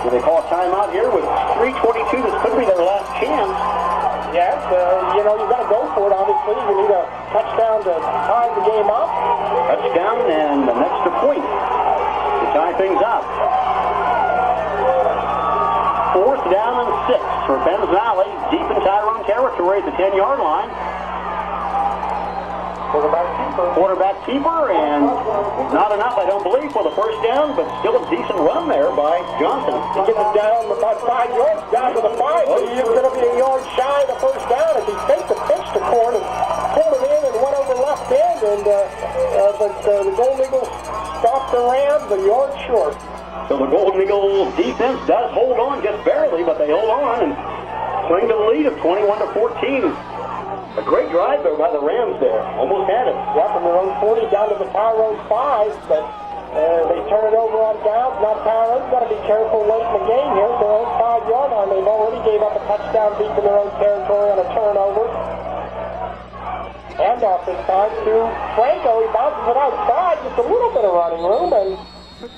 Do they call a timeout here with 3:22? This could be their last chance. Yes, you know, you've got to go for it, obviously. You need a touchdown to tie the game up. Touchdown and an extra point to tie things up. Fourth down and 6 for Penns Valley, deep in Tyrone territory at the 10-yard line. Quarterback keeper, and not enough, I don't believe, for the first down, but still a decent run there by Johnson. He gets it down about 5 yards, down to the 5, but he is going to be a yard shy of the first down as he faked the pitch to Korn and pulled it in and went over left end, and but the Golden Eagles stopped the Rams a yard short. So the Golden Eagles defense does hold on just barely, but they hold on and cling to the lead of 21-14. A great drive there by the Rams there. Almost had it. Yeah, from their own 40 down to the Tyrone 5, but they turn it over on downs. Now Tyrone's got to be careful late in the game here. Their own 5-yard line. They've already gave up a touchdown deep in their own territory on a turnover. Handoff this time to Franco. He bounces it outside. Just a little bit of running room, and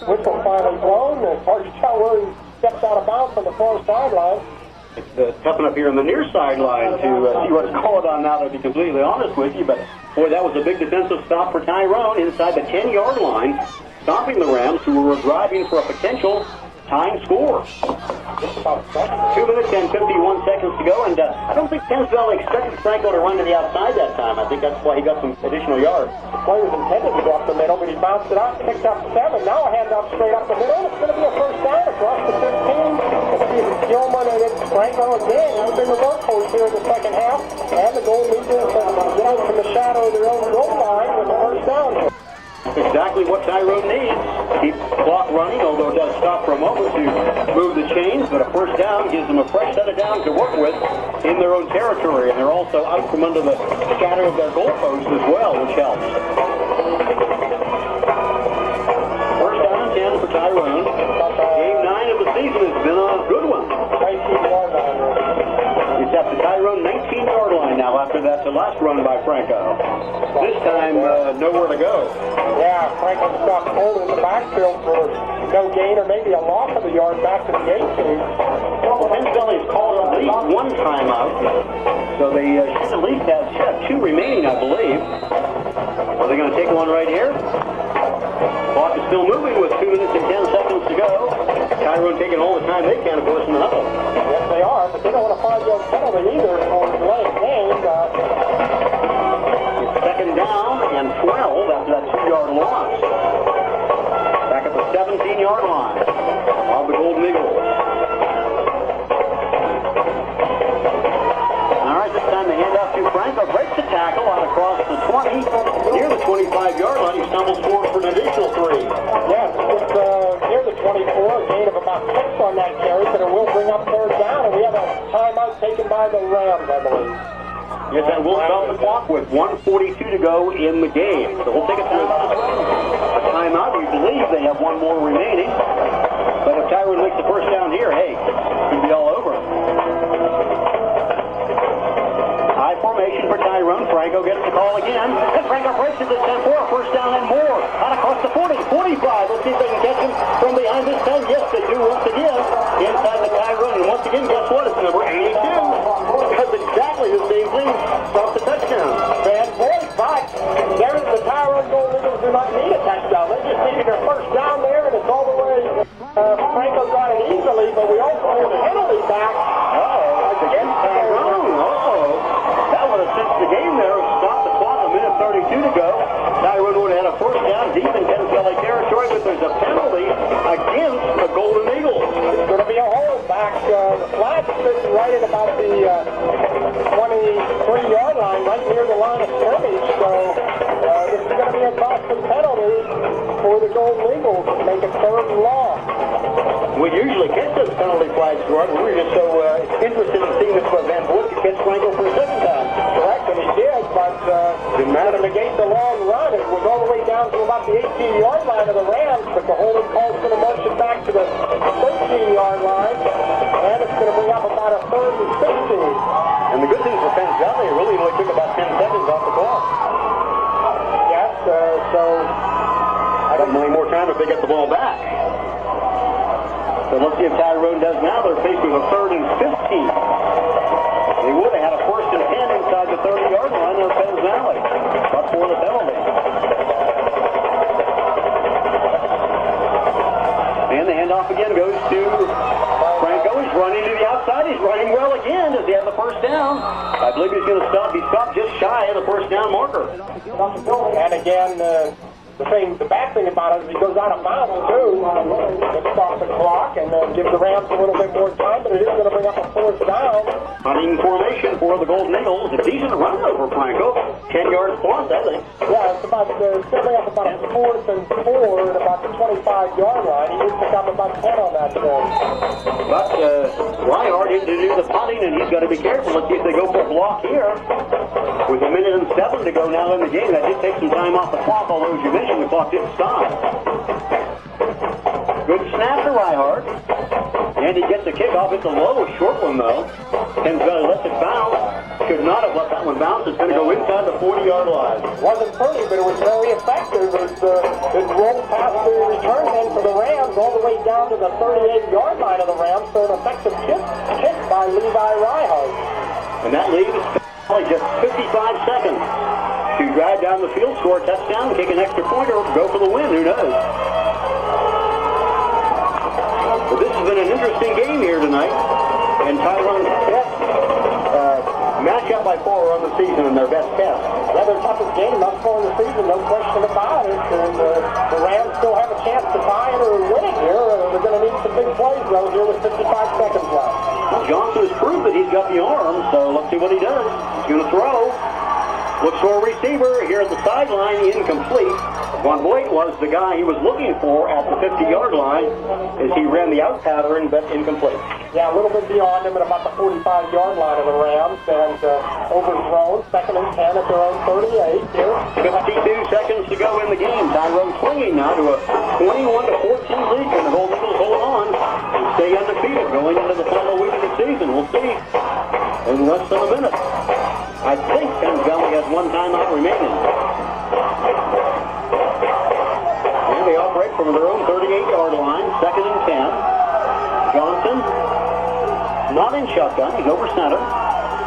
whistle finally blown. It's hard to tell where he steps out of bounds on the far sideline. It's tough enough here on the near sideline to see what's called on now, to be completely honest with you. But, boy, that was a big defensive stop for Tyrone inside the 10-yard line, stopping the Rams, who were driving for a potential tying score. 2 minutes and 51 seconds to go, and I don't think Penns Valley expected Franco to run to the outside that time. I think that's why he got some additional yards. The players intended to go up the middle, but he bounced it out, picked up 7. Now a handoff straight up the middle. It's going to be a first down across the 15. Let's see if it's Gilman and it's Franco again. He's been the workhorse here in the second half, and the Golden Eagles get out from the shadow of their own goal line with the first down. Exactly what Tyrone needs. Keep the clock running, although it does stop for a moment to move the chains, but a first down gives them a fresh set of downs to work with in their own territory, and they're also out from under the shadow of their goalposts as well, which helps. First down and 10 for Tyrone. Game 9 of the season has been a good one. 19-yard line. It's at the Tyrone 19-yard line now after that last run by Franco. This time, nowhere to go. Yeah, Franco stopped holding in the backfield for no gain or maybe a loss of a yard back to the 18. Penns Valley's called at least one timeout, so they should at least have 2 remaining, I believe. Are they going to take one right here? Clock is still moving with 2 minutes and 10 seconds to go. Tyrone taking all the time they can, of course, in the huddle. Yes, they are, but they don't want a 5-yard penalty either for delaying game. It's second down and 12 after that 2-yard loss. Back at the 17-yard line of the Golden Eagles. All right, this time the handoff to Franco. Breaks the tackle out across the 20. Near the 25-yard line, he stumbles forward for an additional 3. Yes, it's near the 24, a gain of about 6 on that carry, but it will bring up third down, and we have a timeout taken by the Rams, I believe. Yes, that will stop the clock with 1:42 to go in the game. So we'll take it to a timeout. We believe they have one more remaining. But if Tyrone makes the first down here, hey, it could be all over. High formation for Tyrone. Franco gets the call again. And Franco breaks it this time for a first down and more. Out across the 40, 45. Let's see if they can catch him from behind this time. Yes, they do once again. Inside the Tyrone. And once again, guess what? It's number 82. Does exactly the same thing. Stops the touchdown. And boy, but there's the Tyrone Golden Eagles do not need a touchdown. They just needed their first down there, and it's all the way. Franco got it easily, but we also have a penalty back. Against Tyrone. That would have cinched the game there. Stopped the clock, a minute 32 to go. Tyrone would have had a first down deep in Penns Valley territory, but there's a penalty against the Golden Eagles. It's going to be a holdback. The flag sits right at about the 27 will make it 3rd and long. We usually catch those penalty flags, Gordon. We were just so interested in seeing if Van Vliet could catch Franco for a 2nd time. Correct, and he did, but Didn't matter. to negate the long run, it was all the way down to about the 18-yard line of the Rams, but the holding call's going to march it back to the 13-yard line, and it's going to bring up about a 3rd and 16. And the good thing for Penn Valley, it really only took about 10 seconds off the clock. Yes, so I don't know any more time if they get the ball back. So let's see if Tyrone does now. They're facing a 3rd and 15. They would have had a 1st and 10 inside the 30-yard line of Penn Valley, but for the penalty. And the handoff again goes to Franco. He's running to the outside. He's running well again. Does he have the 1st down? I believe he's going to stop. He stopped just shy of the 1st down marker. and again, the bad thing about it is he goes out of bounds too. It stops the clock and gives the Rams a little bit more time, but it is going to bring up a 4th down. Hunting formation for the Golden Eagles. A decent run over Franco. 10 yards plus, I think. Yeah, it's going to bring up about a 4th and 4 at about the 25-yard line. He did pick up about 10 on that. But Reinhardt had to do the punting, and he's got to be careful. Let's see if they go for a block here. With 1:07 to go now in the game, that did take some time off the clock, although as you mentioned, the clock didn't stop. Good snap to Reinhardt. And he gets the kickoff. It's a low, short one, though. Penn Valley lets it bounce. Should not have let that one bounce. It's going to go inside the 40-yard line. Wasn't pretty, but it was very effective. It rolled past the return end for the Rams all the way down to the 38-yard line of the Rams, so an effective kick by Levi Reinhardt. And that leaves only just 55 seconds to drive down the field, score a touchdown, kick an extra pointer, go for the win. Who knows? Well, this has been an interesting game here tonight. And Tyrone's best matchup by far on the season and their best test. Yeah, their toughest game thus far in the season, no question about it. And the Rams still have a chance to tie it or win it here. They're going to need some big plays, though, here with 55 seconds left. Well, Johnson has proved that he's got the arm, so let's see what he does. He's going to throw. Looks for a receiver here at the sideline, incomplete. Van Vliet was the guy he was looking for at the 50-yard line as he ran the out pattern, but incomplete. Yeah, a little bit beyond him at about the 45-yard line of the Rams, and overthrown, 2nd and 10 at their own 38 here. 52 seconds to go in the game. Tyrone clinging now to a 21-14 lead, and the Golden Eagles hold on and stay undefeated going into the final week of the season. We'll see in less than a minute. I think Penn Valley has one timeout remaining. And they operate from their own 38-yard line, 2nd and 10. Johnson, not in shotgun, he's over center.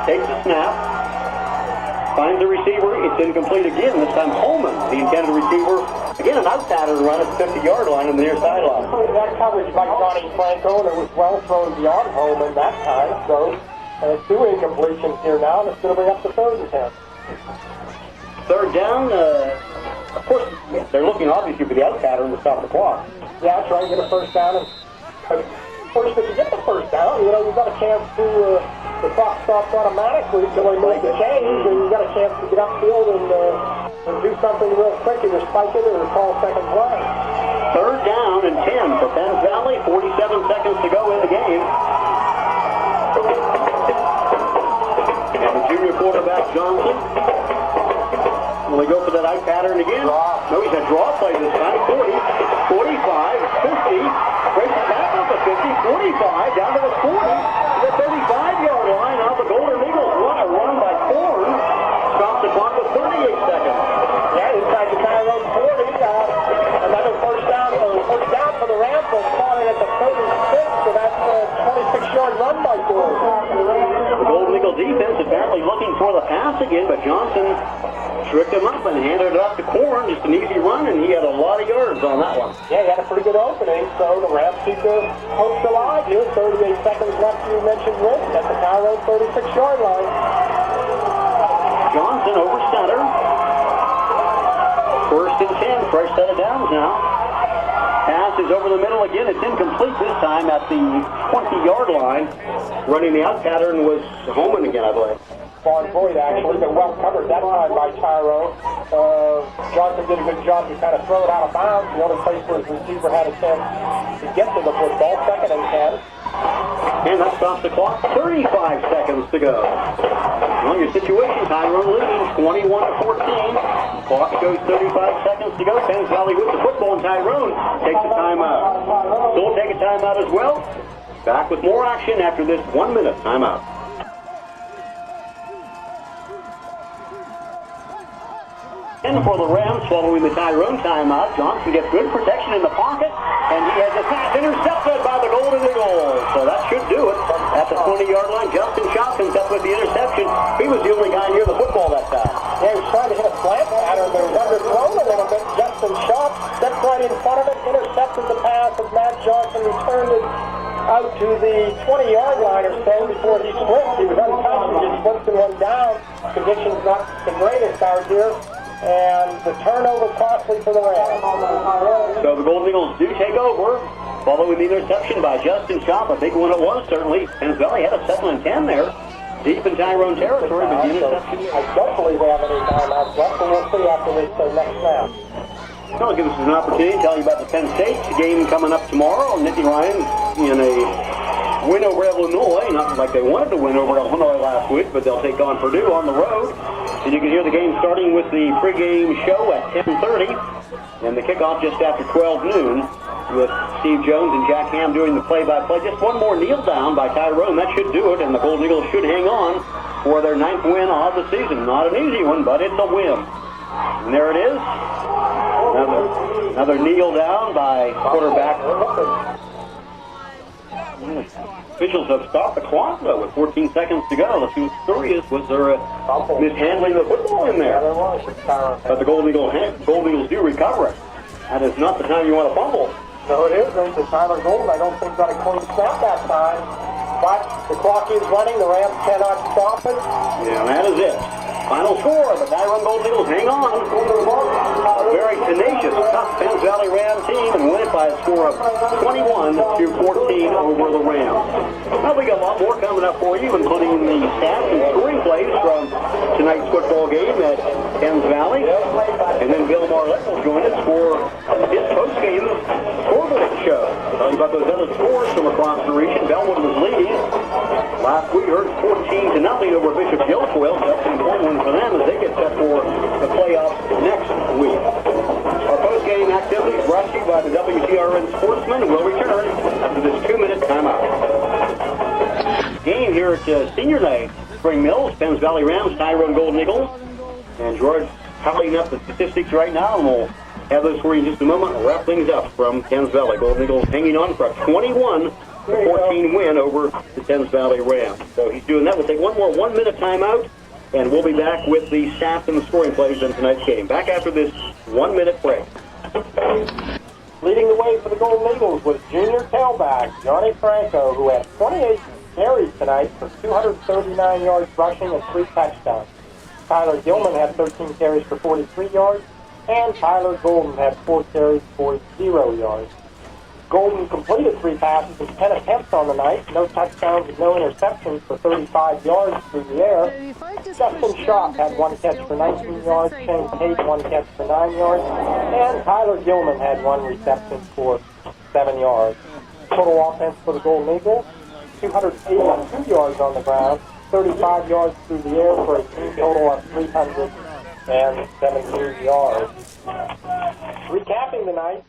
Takes the snap. Finds the receiver, it's incomplete again. This time Holman, the intended receiver. Again, an out pattern run at the 50-yard line on the near sideline. That coverage by Johnny Franco, and it was well thrown beyond Holman that time, so... 2 incompletions here now, and it's going to bring up the 3rd and 10. 3rd down, of course, they're looking obviously for the out pattern to stop the clock. Yeah, try to get a 1st down. And, of course, if you get the 1st down, you've got a chance to, the clock stops automatically until they make the change, and you've got a chance to get upfield and do something real quick, either spike it or call 2nd play. 3rd down and 10 for Penn Valley, 47 seconds to go in the game. And the junior quarterback, Johnson. Will he go for that out pattern again? No, he's a draw play this time. 40, 45, 50. Breaks it back up to 50, 45, down to the 40, to the 35-yard line. Now the Golden Eagles want a run by Thorne. Stops the clock with 38 seconds. Yeah, inside the Tyrone 40. Another 1st down for the Rams. They'll start it at the 36, so that's a 26-yard run by Thorne. The Golden Eagle defense apparently looking for the pass again, but Johnson tricked him up and handed it off to Korn. Just an easy run, and he had a lot of yards on that one. Yeah, he had a pretty good opening, so the Rams keep their hopes alive here. 38 seconds left, you mentioned Rick, at the Tyrone 36-yard line. Johnson over center. 1st and 10, fresh set of downs now. Pass is over the middle again. It's incomplete this time at the 20-yard line. Running the out pattern was Holman again, I believe. on point, actually, but well covered that time by Tyrone. Johnson did a good job to kind of throw it out of bounds. The only place where his receiver had a chance to get to the football. 2nd and 10. And that stops the clock. 35 seconds to go. On your situation, Tyrone leading 21-14. Clock shows 35 seconds to go. Penns Valley with the football, and Tyrone takes a timeout. So we'll take a timeout as well. Back with more action after this 1-minute timeout. And for the Rams, following the Tyrone timeout, Johnson gets good protection in the pocket, and he has a pass intercepted by the Golden Eagles. So that should do it. At the 20-yard line, Justin Schaub comes up with the interception. He was the only guy near the football that time. Yeah, he was trying to hit a slant pattern, but it was underthrown a little bit. Justin Schaub stepped right in front of it, intercepted the pass as Matt Johnson returned it out to the 20-yard line or so before he slipped. He was untouched and just slipped and went down. Conditions not the greatest out here. And the turnover costly for the Rams. So the Golden Eagles do take over, following the interception by Justin Schaub. A big one it was, certainly. Penns Valley had a 2nd and 10 there, deep in Tyrone territory, but the interception. I don't believe they have any timeouts left, but we'll see after this next snap. I'll give us an opportunity to tell you about the Penn State game coming up tomorrow. Nittany Lions in a win over Illinois. Not like they wanted to win over Illinois last week, but they'll take on Purdue on the road. And you can hear the game starting with the pregame show at 10:30, and the kickoff just after 12 noon with Steve Jones and Jack Ham doing the play-by-play. Just one more kneel down by Tyrone. That should do it, and the Golden Eagles should hang on for their 9th win of the season. Not an easy one, but it's a win. And there it is. Another kneel down by quarterback. Officials have stopped the clock, though, with 14 seconds to go. Let's see what the story is. Was there a mishandling of the football in there? But the Golden Eagles do recover it. That is not the time you want to fumble. No, it isn't. The Tyler Golden, I don't think, got a clean snap that time. But the clock is running. The Rams cannot stop it. Yeah, that is it. Final score, the Tyrone Golden Eagles hang on. A very tenacious, tough Penns Valley Ram team, and win it by a score of 21-14 over the Rams. Now we got a lot more coming up for you, including the stats and scoring plays from tonight's football game at Penns Valley. And then Bill Marlett will join us for his post-game scoreboard show. Talking about those other scores from across the region. Bellwood was leading. Last week, heard 14-0 over Bishop Guilfoyle. That's an important one for them as they get set for the playoffs next week. Our post-game activities brought to you by the WTRN Sportsman. We'll return after this 2-minute timeout. Game here at Senior Night, Spring Mills, Penns Valley Rams, Tyrone Golden Eagles. And George tallying up the statistics right now, and we'll have those for you in just a moment. We'll wrap things up from Penns Valley. Golden Eagles hanging on for a 21-14 win over the Penns Valley Rams. So he's doing that. We'll take one more 1-minute timeout, and we'll be back with the stats and the scoring plays in tonight's game. Back after this 1-minute break. Leading the way for the Golden Eagles was junior tailback Johnny Franco, who had 28 carries tonight for 239 yards rushing and 3 touchdowns. Tyler Gilman had 13 carries for 43 yards, and Tyler Golden had 4 carries for 0 yards. Golden completed 3 passes and 10 attempts on the night. No touchdowns and no interceptions for 35 yards through the air. Justin Schaub had 1 catch for 19 yards. Shane Pate 1 catch for 9 yards. And Tyler Gilman had 1 reception for 7 yards. Total offense for the Golden Eagles, 282 yards on the ground, 35 yards through the air for a team total of 317 yards. Recapping the night,